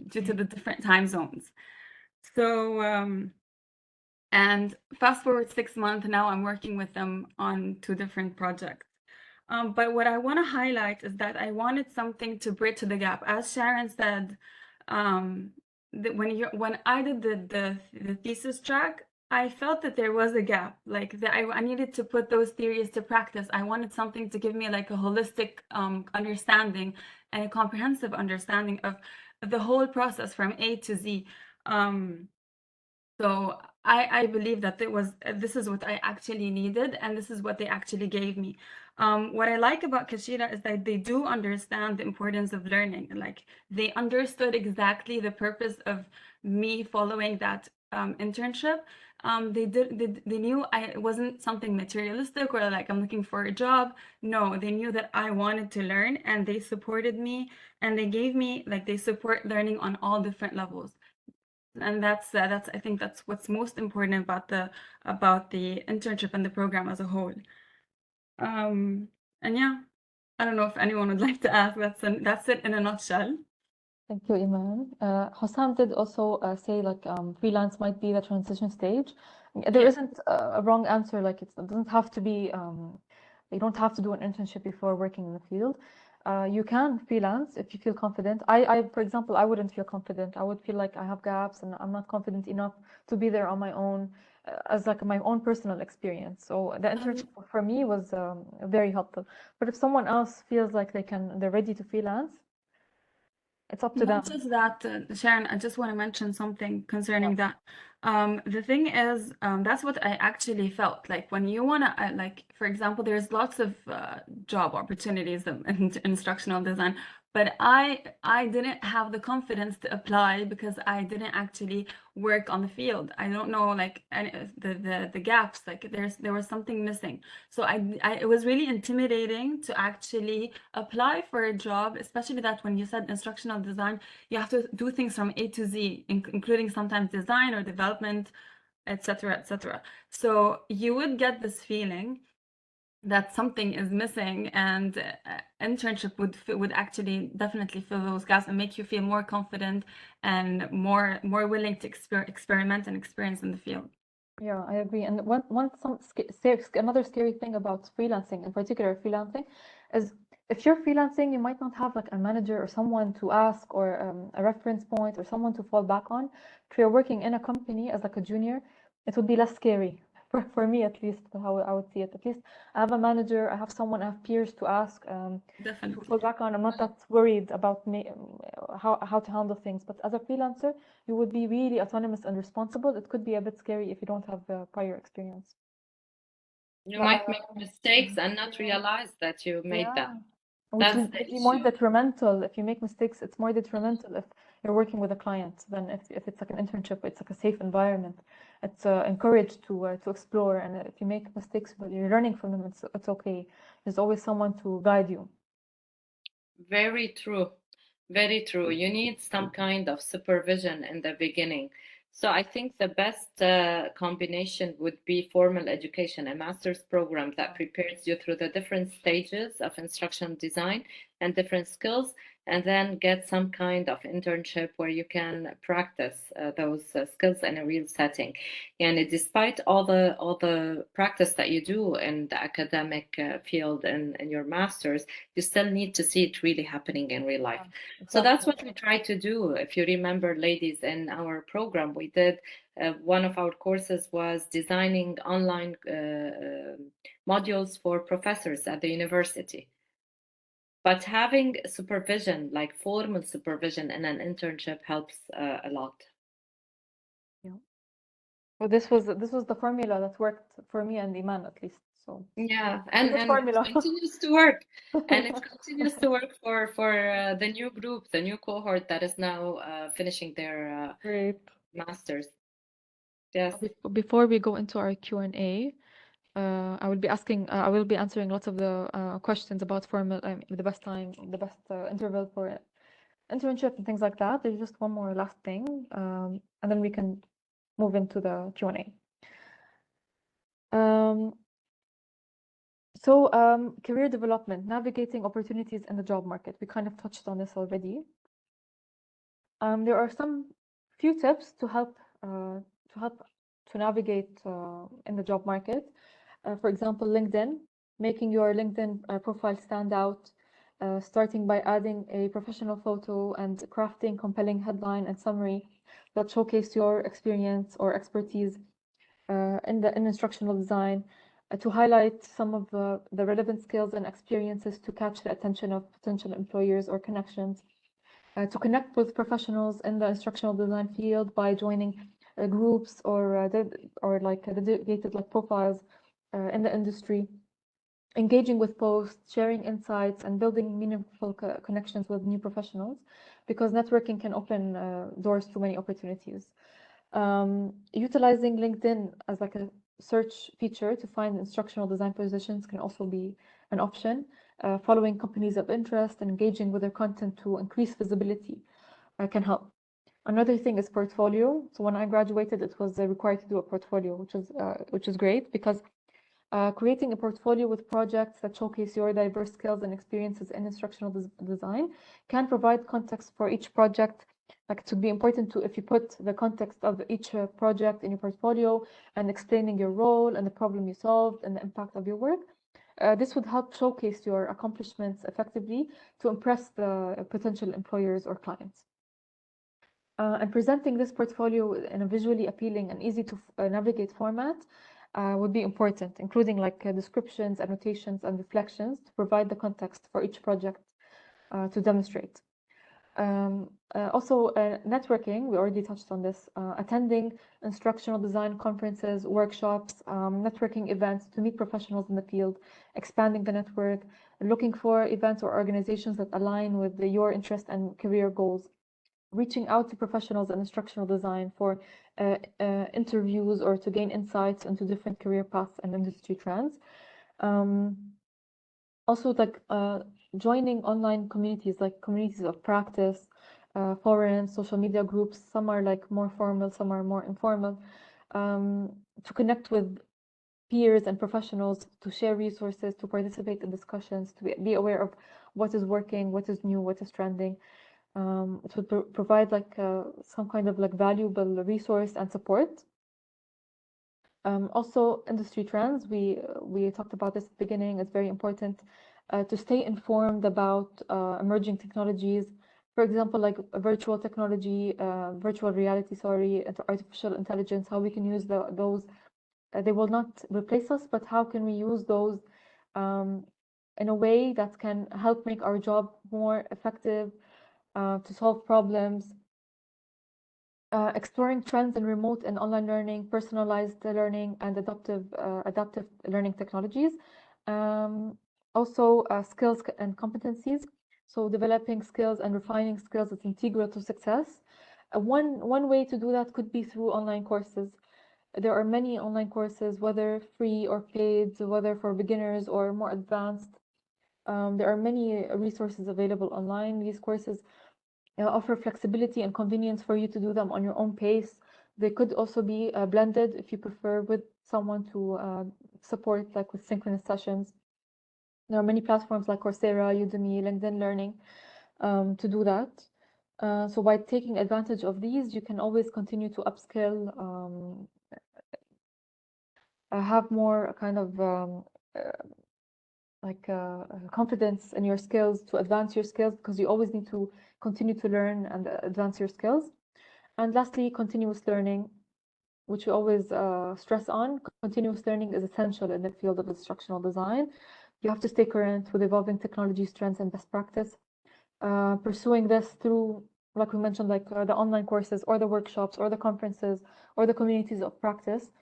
S5: due to the different time zones. So And fast forward 6 months, now I'm working with them on 2 different projects. But what I want to highlight is that I wanted something to bridge the gap. As Sharon said, when I did the thesis track, I felt that there was a gap, like that I needed to put those theories to practice. I wanted something to give me like a holistic understanding and a comprehensive understanding of the whole process from A to Z. So I believe that this is what I actually needed, and this is what they actually gave me. What I like about Kashira is that they do understand the importance of learning. Like they understood exactly the purpose of me following that internship. They knew it wasn't something materialistic or like I'm looking for a job. No, they knew that I wanted to learn, and they supported me, and they gave me like they support learning on all different levels. And that's I think that's what's most important about the internship and the program as a whole. And yeah, I don't know if anyone would like to ask. That's it in a nutshell.
S1: Thank you, Iman. Hossam did also say like freelance might be the transition stage. There
S5: Yeah.
S1: isn't a wrong answer. Like it doesn't have to be. You don't have to do an internship before working in the field. You can freelance if you feel confident. For example, I wouldn't feel confident. I would feel like I have gaps and I'm not confident enough to be there on my own, as like my own personal experience. So the internship for me was very helpful. But if someone else feels like they're ready to freelance, it's up to them.
S5: Not just that, Sharon, I just want to mention something concerning that. The thing is, that's what I actually felt like when you want to, like, for example, there's lots of job opportunities in instructional design, but I didn't have the confidence to apply because I didn't actually work on the field. I don't know, like, the gaps, like there was something missing. So it was really intimidating to actually apply for a job, especially that when you said instructional design, you have to do things from A to Z, including sometimes design or development, etc., etc. So you would get this feeling that something is missing, and internship would actually definitely fill those gaps and make you feel more confident and more willing to experiment and experience in the field.
S1: Yeah, I agree. And another scary thing about freelancing, in particular freelancing, is if you're freelancing, you might not have like a manager or someone to ask or a reference point or someone to fall back on. If you're working in a company as like a junior, it would be less scary. For me, at least, how I would see it. At least I have a manager, I have someone, I have peers to ask, to
S5: Definitely.
S1: fall back on. I'm not that worried about how to handle things. But as a freelancer, you would be really autonomous and responsible. It could be a bit scary if you don't have prior experience.
S2: You might make mistakes and not realize that you made them.
S1: Which
S2: That's
S1: is
S2: the
S1: maybe more
S2: issue.
S1: detrimental. If you make mistakes, it's more detrimental if you're working with a client than if it's like an internship. It's like a safe environment. It's encouraged to explore, and if you make mistakes but you're learning from them, it's okay. There's always someone to guide you.
S2: Very true. Very true. You need some kind of supervision in the beginning. So I think the best combination would be formal education, a master's program that prepares you through the different stages of instructional design and different skills, and then get some kind of internship where you can practice those skills in a real setting. And despite all the practice that you do in the academic field and in your master's, you still need to see it really happening in real life. So that's what we try to do. If you remember, ladies, in our program, we did one of our courses was designing online modules for professors at the university. But having supervision, like formal supervision in an internship, helps a lot.
S1: Yeah. Well, this was the formula that worked for me and Iman at least. So
S2: Yeah,
S1: it's a good
S2: and it
S1: formula.
S2: continues to work, and it
S1: Yeah.
S2: continues to work for the new group, the new cohort that is now finishing their
S1: Great.
S2: masters. Yes.
S1: Before we go into our Q&A, I will be answering lots of the questions about formal, the best time, the best interval for internship and things like that. There's just one more last thing, and then we can move into the Q&A. Career development, navigating opportunities in the job market. We kind of touched on this already. There are some few tips to help navigate in the job market. For example, LinkedIn, making your LinkedIn profile stand out, starting by adding a professional photo and crafting compelling headline and summary that showcase your experience or expertise in instructional design, to highlight some of the relevant skills and experiences to catch the attention of potential employers or connections, to connect with professionals in the instructional design field by joining groups or dedicated like profiles in the industry, engaging with posts, sharing insights, and building meaningful connections with new professionals, because networking can open doors to many opportunities. Utilizing LinkedIn as like a search feature to find instructional design positions can also be an option. Following companies of interest and engaging with their content to increase visibility can help. Another thing is portfolio. So when I graduated, it was required to do a portfolio, which is great, because creating a portfolio with projects that showcase your diverse skills and experiences in instructional design can provide context for each project. Like, it would be important to, if you put the context of each project in your portfolio and explaining your role and the problem you solved and the impact of your work, this would help showcase your accomplishments effectively to impress the potential employers or clients. And presenting this portfolio in a visually appealing and easy to navigate format would be important, including like descriptions, annotations, and reflections to provide the context for each project to demonstrate. Also, networking, we already touched on this, attending instructional design conferences, workshops, networking events to meet professionals in the field, expanding the network, looking for events or organizations that align with your interest and career goals, reaching out to professionals in instructional design for interviews or to gain insights into different career paths and industry trends. Also, like joining online communities, like communities of practice, forums, social media groups. Some are like more formal, some are more informal, to connect with peers and professionals, to share resources, to participate in discussions, to be aware of what is working, what is new, what is trending. It would provide like some kind of like valuable resource and support. Also, industry trends, we talked about this at the beginning. It's very important to stay informed about emerging technologies. For example, like virtual technology, virtual reality, sorry, artificial intelligence, how we can use those. They will not replace us, but how can we use those in a way that can help make our job more effective, to solve problems. Exploring trends in remote and online learning, personalized learning, and adaptive learning technologies. Also, skills and competencies. So developing skills and refining skills is integral to success. One way to do that could be through online courses. There are many online courses, whether free or paid, whether for beginners or more advanced. There are many resources available online. These courses offer flexibility and convenience for you to do them on your own pace. They could also be blended if you prefer with someone to support, like with synchronous sessions. There are many platforms like Coursera, Udemy, LinkedIn Learning to do that. So by taking advantage of these, you can always continue to upskill, have more kind of confidence in your skills, to advance your skills, because you always need to continue to learn and advance your skills. And lastly, continuous learning, which we always stress on. Continuous learning is essential in the field of instructional design. You have to stay current with evolving technologies, trends, and best practice. Pursuing this through, like we mentioned, like the online courses or the workshops or the conferences or the communities of practice,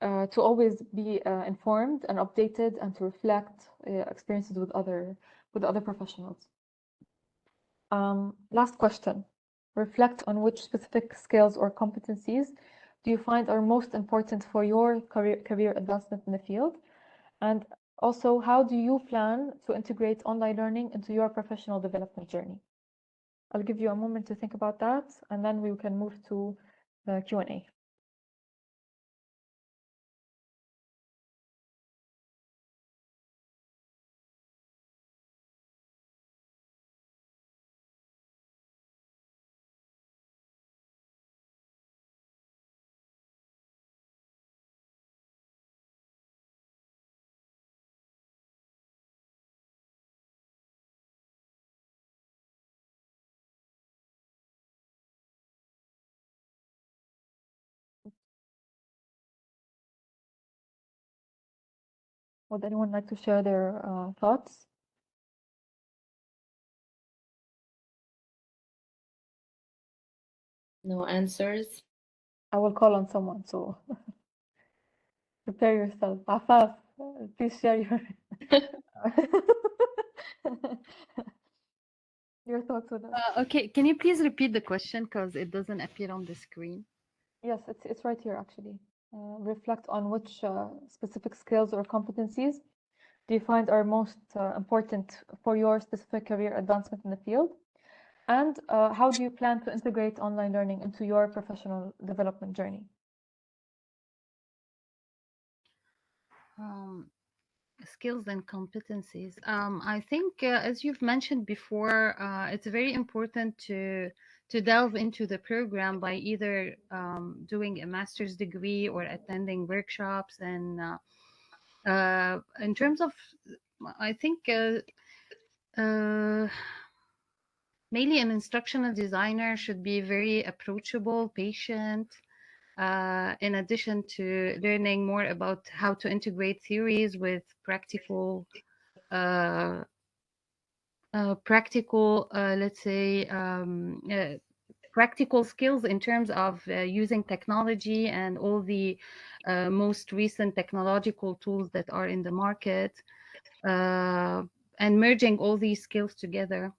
S1: to always be informed and updated and to reflect experiences with other professionals. Last question. Reflect on which specific skills or competencies do you find are most important for your career advancement in the field? And also, how do you plan to integrate online learning into your professional development journey? I'll give you a moment to think about that, and then we can move to the Q&A. Would anyone like to share their thoughts?
S2: No answers.
S1: I will call on someone, so prepare yourself. Afaf, please share your thoughts with us.
S6: Okay, can you please repeat the question because it doesn't appear on the screen?
S1: Yes, it's right here actually. Reflect on which specific skills or competencies do you find are most important for your specific career advancement in the field? And how do you plan to integrate online learning into your professional development journey?
S6: Skills and competencies. I think, as you've mentioned before, it's very important to delve into the program by either doing a master's degree or attending workshops. And in terms of, I think mainly an instructional designer should be very approachable, patient. In addition to learning more about how to integrate theories with practical let's say, practical skills in terms of using technology and all the most recent technological tools that are in the market, and merging all these skills together.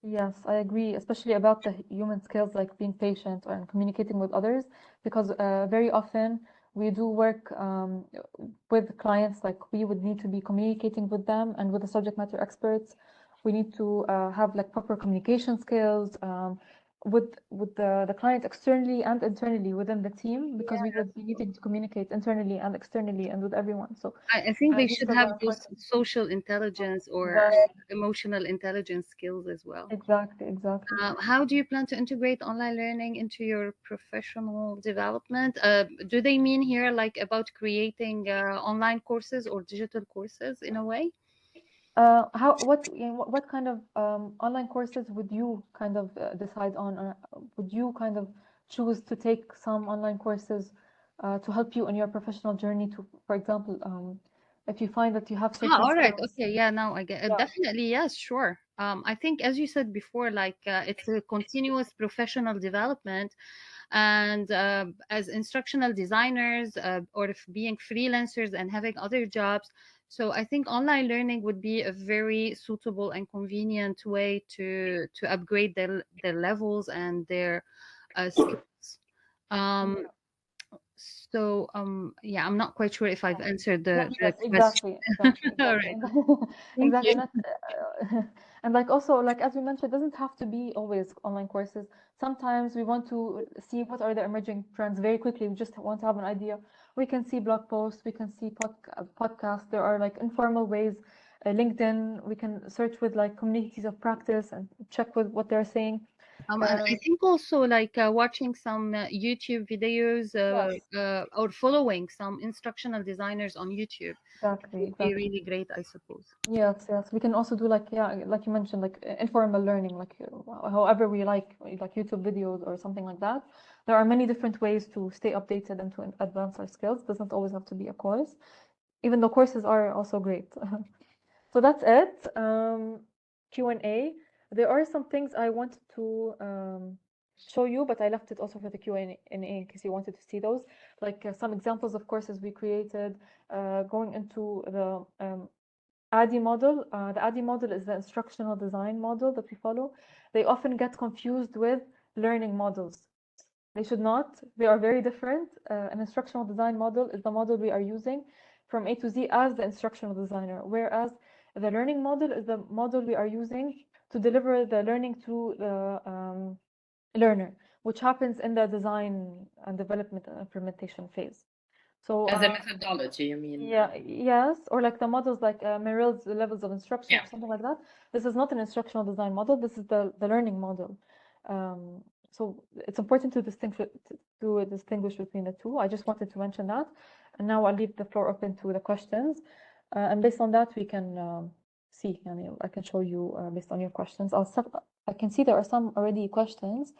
S1: Yes, I agree, especially about the human skills like being patient and communicating with others, because very often we do work with clients, like we would need to be communicating with them, and with the subject matter experts, we need to have like proper communication skills with the client externally and internally within the team, because we would be needing to communicate internally and externally and with everyone. So
S6: I think they
S1: these
S6: should
S1: skills are
S6: have those
S1: important.
S6: social intelligence or
S1: Exactly,
S6: emotional intelligence skills as well.
S1: exactly.
S6: How do you plan to integrate online learning into your professional development? Do they mean here like about creating online courses or digital courses in a way?
S1: What kind of online courses would you kind of decide on, or would you kind of choose to take some online courses to help you in your professional journey to, for example, if you find that you have certain
S6: All right.
S1: skills.
S6: Okay. Yeah. Now I get
S1: Yeah,
S6: definitely. Yes. Sure. I think, as you said before, like it's a continuous professional development, and as instructional designers or if being freelancers and having other jobs. So I think online learning would be a very suitable and convenient way to upgrade their levels and their skills. Um, so yeah, I'm not quite sure if I've answered
S1: yeah,
S6: the
S1: yes,
S6: question.
S1: exactly.
S6: All right. Thank
S1: Exactly.
S6: you.
S1: And, and like also, like as we mentioned, it doesn't have to be always online courses. Sometimes we want to see what are the emerging trends very quickly. We just want to have an idea. We can see blog posts, we can see podcasts. There are like informal ways. LinkedIn, we can search with like communities of practice and check with what they're saying.
S6: And I think also like watching some YouTube videos
S1: Yes,
S6: or following some instructional designers on YouTube would be
S1: exactly.
S6: really great, I suppose.
S1: Yes. We can also do like, yeah, like you mentioned, like informal learning, like however we like YouTube videos or something like that. There are many different ways to stay updated and to advance our skills. Doesn't always have to be a course, even though courses are also great. So that's it. Q&A. There are some things I wanted to show you, but I left it also for the Q&A in case you wanted to see those. Like some examples of courses we created, going into the ADDIE model. The ADDIE model is the instructional design model that we follow. They often get confused with learning models. They should not. They are very different. An instructional design model is the model we are using from A to Z as the instructional designer, whereas the learning model is the model we are using to deliver the learning to the learner, which happens in the design and development and implementation phase. So
S2: As a methodology, you mean?
S1: yeah, yes, or like the models like Merrill's levels of instruction
S2: Yeah.
S1: or something like that. This is not an instructional design model. This is the learning model. So it's important to distinguish between the two. I just wanted to mention that, and now I'll leave the floor open to the questions, and based on that we can see. I mean, I can show you based on your questions. I can see there are some already questions.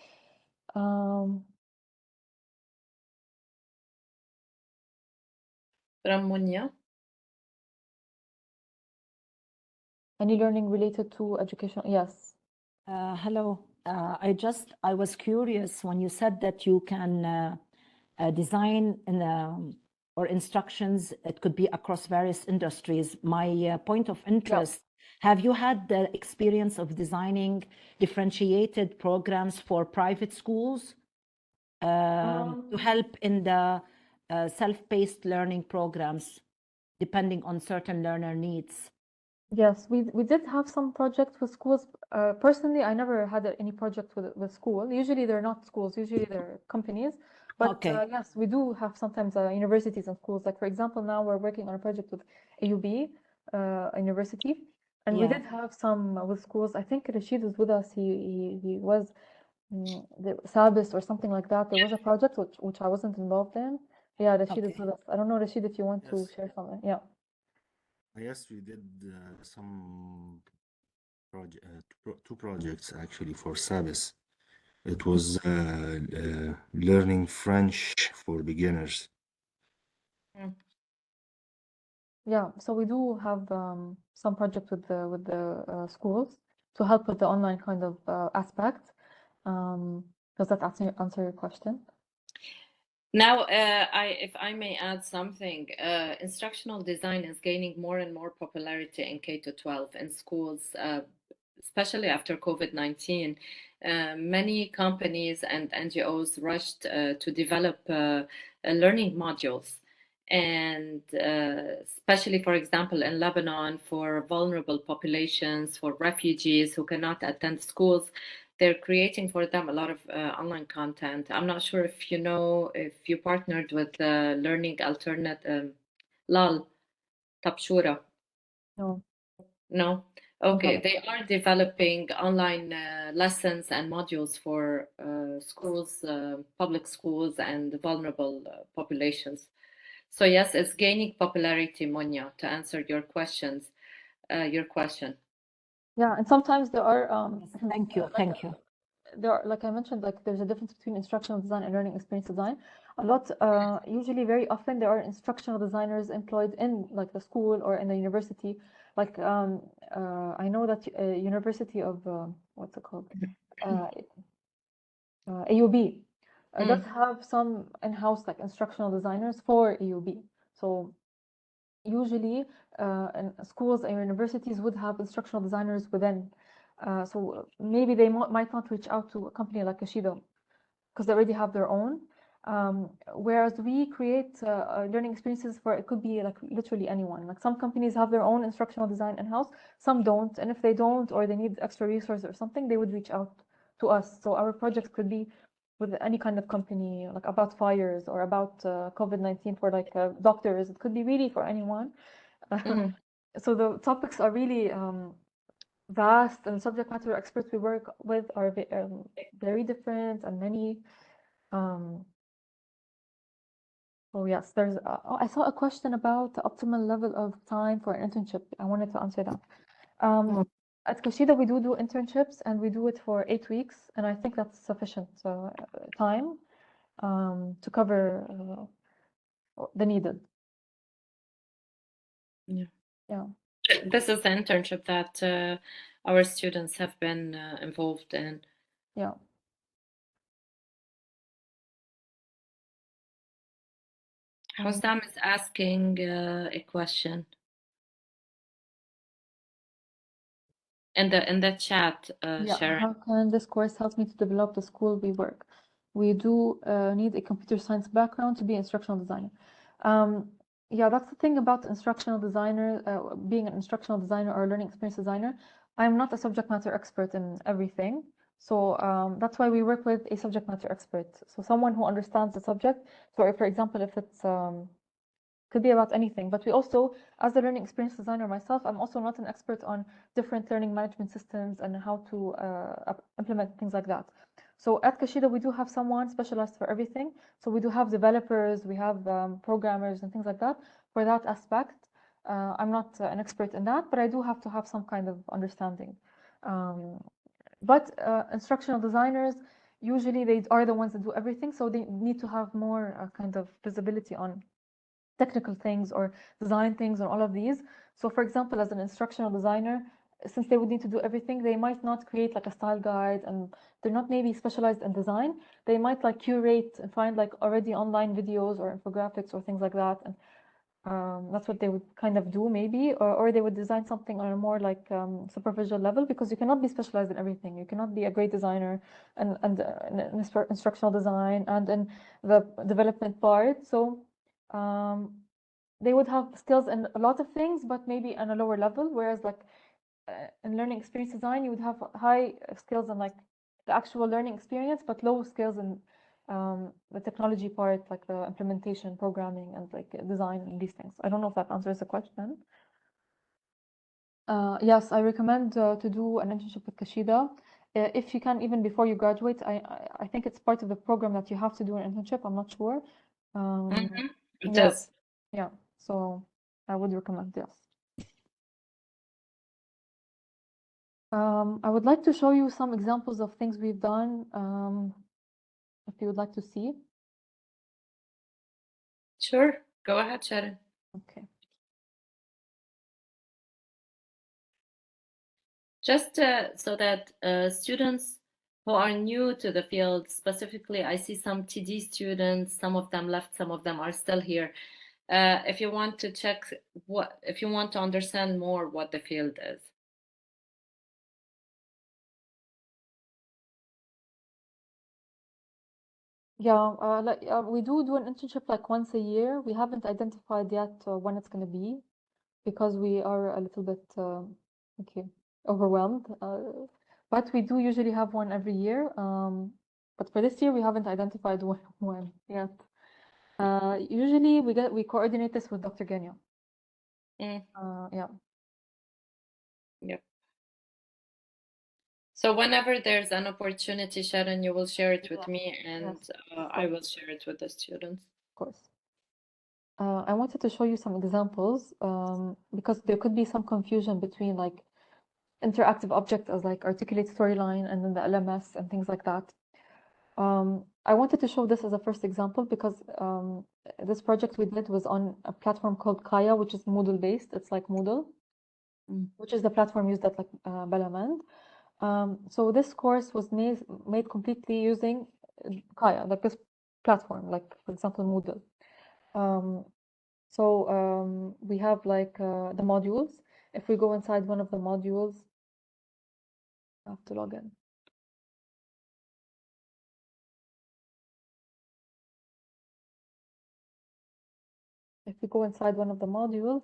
S2: From Munya.
S1: Any learning related to education? Yes.
S3: Hello. I was curious when you said that you can design or instructions. It could be across various industries. My point of interest. Have you had the experience of designing differentiated programs for private schools to help in the self-paced learning programs, depending on certain learner needs?
S1: Yes, we did have some projects with schools. Personally, I never had any project with school. Usually they're not schools, usually they're companies. But
S3: Okay.
S1: yes, we do have sometimes universities and schools. Like for example, now we're working on a project with AUB University, and we
S3: Yeah.
S1: did have some with schools. I think Rashid is with us. He was the Sabis or something like that. There was a project which I wasn't involved in. Yeah, Rashid is
S3: Okay.
S1: with us. I don't know, Rashid, if you want to
S7: Yes.
S1: share something. Yeah.
S7: Yes, we did some two projects actually for SABIS. It was learning French for beginners.
S1: Yeah, so we do have some project with the schools to help with the online kind of aspect. Does that answer your question?
S2: Now, if I may add something, instructional design is gaining more and more popularity in K to 12 in schools, especially after COVID-19. Many companies and NGOs rushed to develop learning modules. And especially, for example, in Lebanon, for vulnerable populations, for refugees who cannot attend schools, they're creating for them a lot of online content. I'm not sure if you know, if you partnered with Learning Alternate, LAL, Tabshura.
S1: No.
S2: No? Okay, they are developing online lessons and modules for schools, public schools, and vulnerable populations. So yes, it's gaining popularity, Monia, to answer your question.
S1: Yeah, and sometimes there are
S3: Thank you. Thank you.
S1: there are, like I mentioned, like there's a difference between instructional design and learning experience design. A lot, usually very often there are instructional designers employed in like the school or in the university. Like I know that University of what's it called? AUB does have some in-house like instructional designers for AUB. So usually in schools and universities would have instructional designers within. So maybe they might not reach out to a company like Ashida because they already have their own. Whereas we create learning experiences for it could be like literally anyone. Like some companies have their own instructional design in-house, some don't. And if they don't or they need extra resources or something, they would reach out to us. So our projects could be with any kind of company, like about fires or about COVID-19 for like doctors. It could be really for anyone. So the topics are really vast, and subject matter experts we work with are very different and many. Oh yes, there's. I saw a question about the optimal level of time for an internship. I wanted to answer that. At Kashida, we do internships, and we do it for 8 weeks, and I think that's sufficient time to cover the needed. Yeah.
S2: This is the internship that our students have been involved in.
S1: Yeah.
S2: Hossam is asking a question in the chat,
S1: Yeah,
S2: Sharon.
S1: how can this course help me to develop the school we work? We do need a computer science background to be instructional designer. Yeah, that's the thing about instructional designer, being an instructional designer or a learning experience designer. I'm not a subject matter expert in everything. So that's why we work with a subject matter expert. So someone who understands the subject. So for example, if it's could be about anything, but we also, as a learning experience designer myself, I'm also not an expert on different learning management systems and how to implement things like that. So at Kashida, we do have someone specialized for everything. So we do have developers, we have programmers and things like that for that aspect. I'm not an expert in that, but I do have to have some kind of understanding. But instructional designers, usually they are the ones that do everything, so they need to have more kind of visibility on technical things or design things and all of these. So for example, as an instructional designer, since they would need to do everything, they might not create like a style guide, and they're not maybe specialized in design. They might like curate and find like already online videos or infographics or things like that, and that's what they would kind of do maybe, or they would design something on a more like superficial level, because you cannot be specialized in everything. You cannot be a great designer and in instructional design and in the development part. So they would have skills in a lot of things, but maybe on a lower level. Whereas like in learning experience design, you would have high skills in like the actual learning experience, but low skills in the technology part, like the implementation, programming, and like design and these things. I don't know if that answers the question. Yes, I recommend to do an internship with Kashida. If you can, even before you graduate, I think it's part of the program that you have to do an internship. I'm not sure.
S2: It
S1: Yeah,
S2: is.
S1: yeah. So I would recommend, yes. I would like to show you some examples of things we've done, if you would like to see.
S2: Sure. Go ahead, Sharon.
S1: Okay.
S2: Just so that students who are new to the field, specifically, I see some TD students, some of them left, some of them are still here. If you want to check if you want to understand more what the field is.
S1: Yeah, like we do an internship like once a year. We haven't identified yet when it's going to be, because we are a little bit okay, overwhelmed. But we do usually have one every year. But for this year, we haven't identified when yet. Usually we coordinate this with Dr. Genya. Yeah.
S2: Yep. So whenever there's an opportunity, Sharon, you will share it with me, and
S1: Yes,
S2: I will share it with the students.
S1: of course. I wanted to show you some examples, because there could be some confusion between like interactive object as like articulate storyline and then the LMS and things like that. I wanted to show this as a first example because this project we did was on a platform called Kaya, which is Moodle based. It's like Moodle, which is the platform used at like Balamand. So this course was made completely using Kaya, like this platform, like for example Moodle. So we have like the modules. If we go inside one of the modules, I have to log in. If we go inside one of the modules,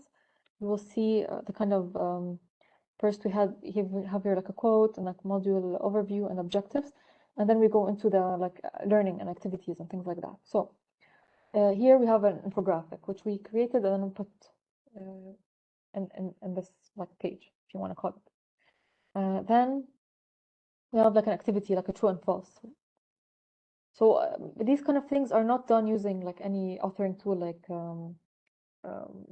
S1: you will see the kind of first we have here like a quote and like module overview and objectives, and then we go into the like learning and activities and things like that. So here we have an infographic which we created and then put in this like page, if you want to call it. Then we have like an activity, like a true and false. So these kind of things are not done using like any authoring tool like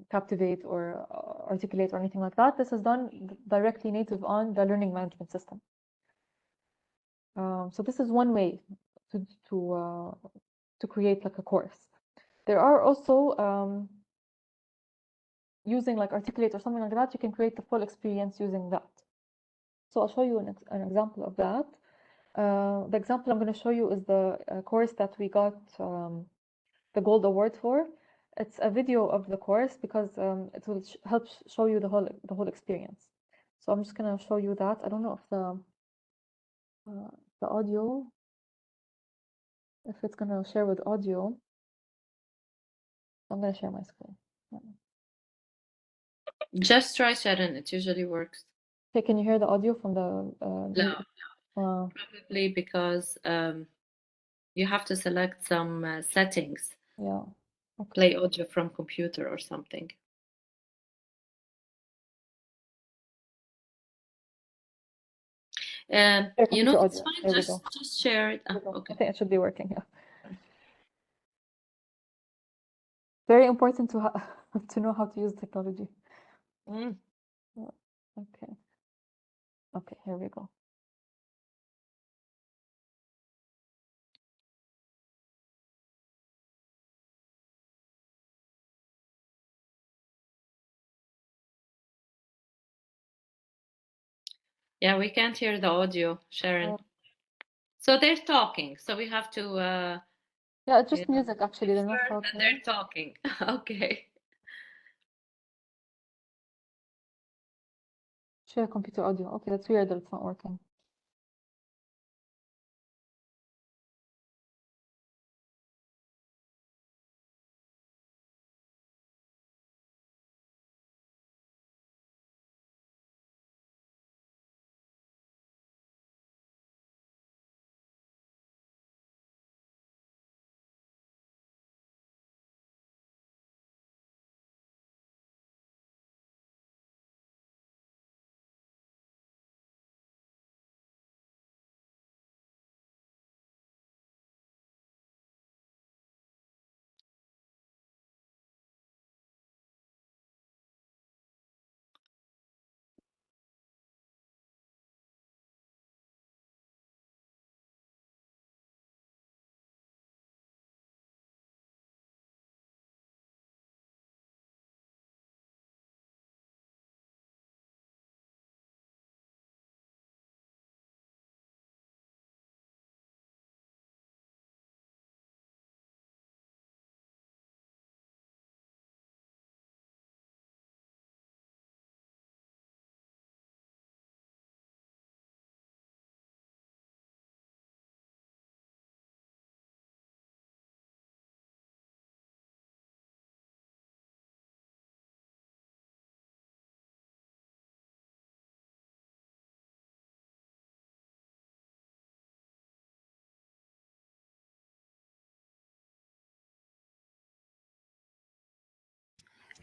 S1: Captivate or Articulate or anything like that. This is done directly native on the learning management system. So this is one way to create like a course. There are also using like Articulate or something like that, you can create the full experience using that. So I'll show you an example of that. The example I'm going to show you is the course that we got the Gold Award for. It's a video of the course because it will help show you the whole experience. So I'm just going to show you that. I don't know if the audio, if it's going to share with audio. I'm going to share my screen.
S2: Just try, Sharon. It usually works.
S1: Okay, can you hear the audio from the
S2: No, probably because you have to select some settings.
S1: Yeah. Okay.
S2: Play audio from computer or something. You know, it's fine. Just share it. Okay.
S1: I think it should be working. Yeah. Very important to to know how to use technology. Yeah. Okay. Okay, here we go.
S2: Yeah, we can't hear the audio, Sharon. So they're talking. So we have to
S1: Yeah, it's just
S2: you know,
S1: music actually. They're not
S2: confirm that
S1: talking.
S2: they're talking. Okay.
S1: Share computer audio. Okay, that's weird that it's not working.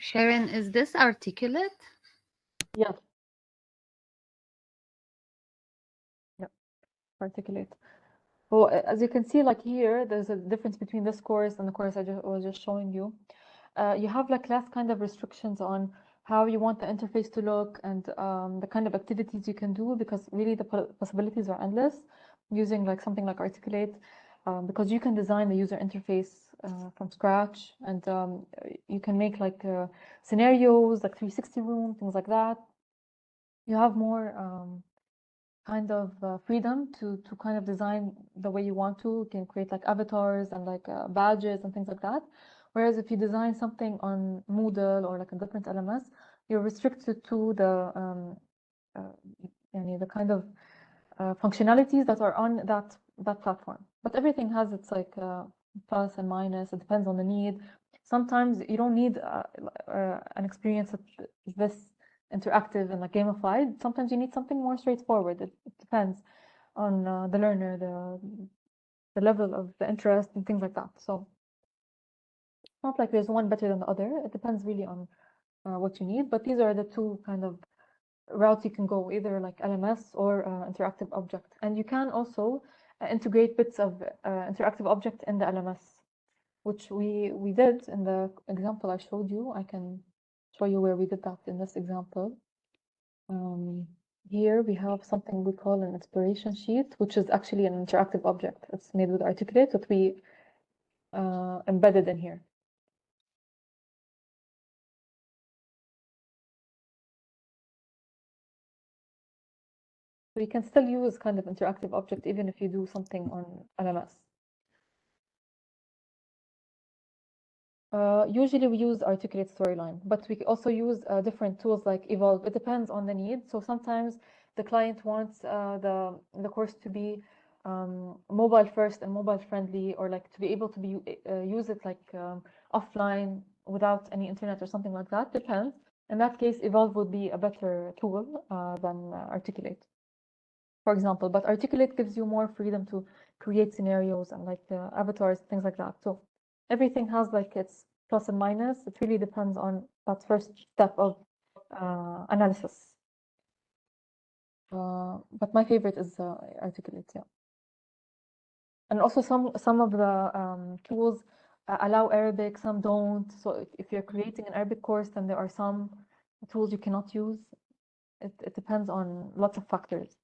S6: Sharon, is this articulate?
S1: Yeah. Yeah. Articulate. Well, as you can see, like here, there's a difference between this course and the course I was just showing you. You have like less kind of restrictions on how you want the interface to look and the kind of activities you can do, because really the possibilities are endless using like something like Articulate, because you can design the user interface from scratch, and you can make like scenarios, like 360 room, things like that. You have more kind of freedom to kind of design the way you want to. You can create like avatars and like badges and things like that. Whereas if you design something on Moodle or like a different LMS, you're restricted to the kind of functionalities that are on that platform. But everything has its like plus and minus. It depends on the need. Sometimes you don't need an experience that is this interactive and like gamified. Sometimes you need something more straightforward. It depends on the learner, the level of the interest and things like that. So it's not like there's one better than the other. It depends really on what you need. But these are the two kind of routes you can go, either like LMS or interactive object. And you can also integrate bits of interactive object in the LMS, which we did in the example I showed you. I can show you where we did that in this example. Here we have something we call an inspiration sheet, which is actually an interactive object. It's made with Articulate that we embedded in here. So you can still use kind of interactive object even if you do something on LMS. Usually we use Articulate Storyline, but we also use different tools like Evolve. It depends on the need. So sometimes the client wants the course to be mobile first and mobile friendly, or like to be able to be use it like offline without any internet or something like that. Depends. In that case, Evolve would be a better tool than Articulate, for example. But Articulate gives you more freedom to create scenarios and like avatars, things like that. So everything has like its plus and minus. It really depends on that first step of analysis. But my favorite is Articulate, yeah. And also some of the tools allow Arabic, some don't. So if you're creating an Arabic course, then there are some tools you cannot use. It depends on lots of factors.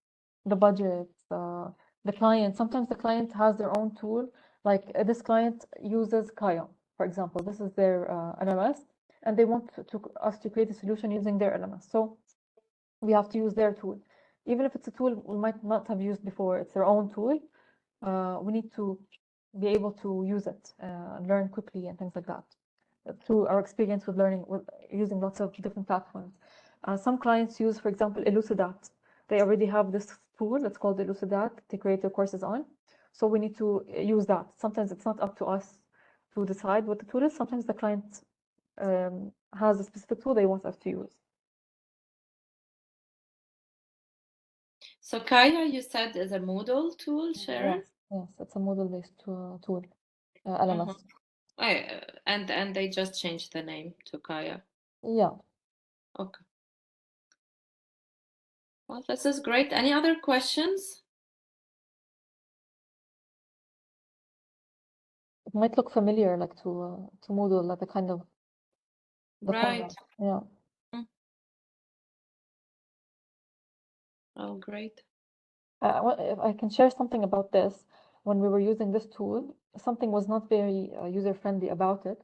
S1: The budget, the client. Sometimes the client has their own tool. Like this client uses Kaya, for example. This is their LMS, and they want us to create a solution using their LMS. So we have to use their tool. even if it's a tool we might not have used before, it's their own tool, we need to be able to use it, learn quickly and things like that. Through our experience with learning, with using lots of different platforms. Some clients use, for example, Elucidat. They already have this tool that's called Elucidat to create their courses on. So we need to use that. Sometimes it's not up to us to decide what the tool is. Sometimes the client has a specific tool they want us to use.
S2: So Kaya, you said, is a Moodle tool, Sharon?
S1: Yes, it's a model-based tool, LMS.
S2: And they just changed the name to Kaya.
S1: Yeah.
S2: Okay. Well, this is great. Any other questions?
S1: It might look familiar, like to Moodle, like the kind of the
S2: Right.
S1: format. Yeah.
S2: Oh, great.
S1: If I can share something about this, when we were using this tool, something was not very user-friendly about it,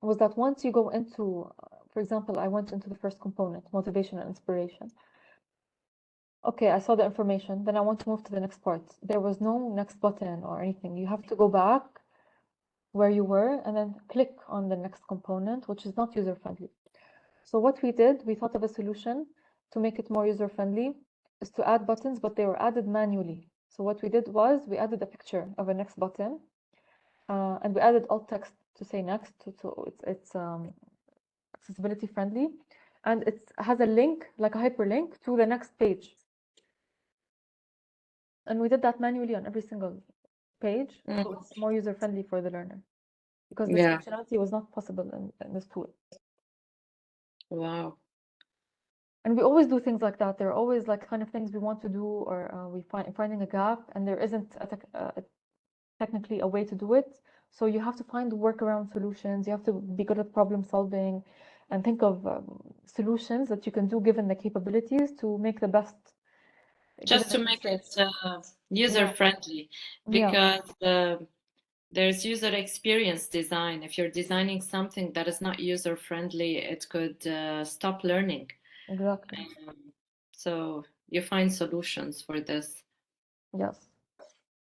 S1: was that once you go into, for example, I went into the first component, motivation and inspiration. Okay, I saw the information, then I want to move to the next part. There was no next button or anything. You have to go back where you were and then click on the next component, which is not user-friendly. So what we did, we thought of a solution to make it more user-friendly, is to add buttons, but they were added manually. So what we did was we added a picture of a next button, and we added alt text to say next, so it's accessibility friendly, and it has a link, like a hyperlink, to the next page. And we did that manually on every single page, so it's more user-friendly for the learner, because this functionality was not possible in this tool.
S2: Wow.
S1: And we always do things like that. There are always like kind of things we want to do, or we finding a gap, and there isn't technically a way to do it. So you have to find workaround solutions. You have to be good at problem solving, and think of solutions that you can do given the capabilities to make the best.
S2: Just to make it user friendly, because there's user experience design. If you're designing something that is not user friendly, it could stop learning.
S1: Exactly.
S2: So you find solutions for this.
S1: Yes.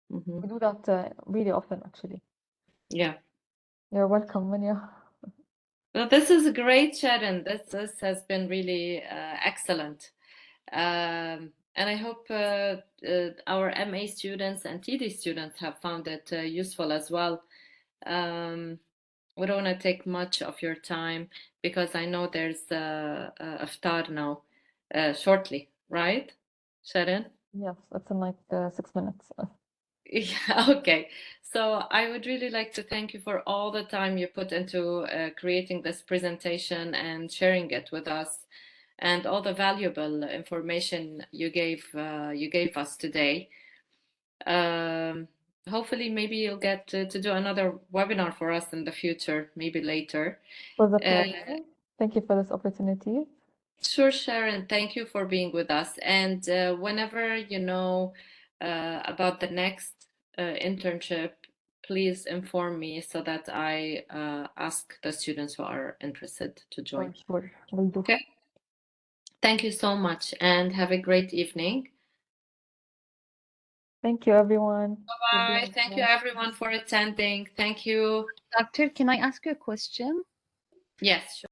S1: We do that really often, actually.
S2: Yeah.
S1: You're welcome, Manya.
S2: Well, this is great, Sharon. This has been really excellent. And I hope our MA students and TD students have found it useful as well. We don't want to take much of your time because I know there's iftar now shortly, right, Sharon?
S1: Yes, it's in like 6 minutes.
S2: Yeah, okay. So I would really like to thank you for all the time you put into creating this presentation and sharing it with us, and all the valuable information you gave us today. Hopefully, maybe you'll get to do another webinar for us in the future, maybe later.
S1: It was a pleasure. Thank you for this opportunity.
S2: Sure, Sharon. Thank you for being with us. And whenever you know about the next internship, please inform me so that I ask the students who are interested to join.
S1: Sure, will do.
S2: Okay. Thank you so much and have a great evening.
S1: Thank you, everyone.
S2: Bye-bye. Thank you, everyone, for attending. Thank you.
S6: Doctor, can I ask you a question?
S2: Yes, sure.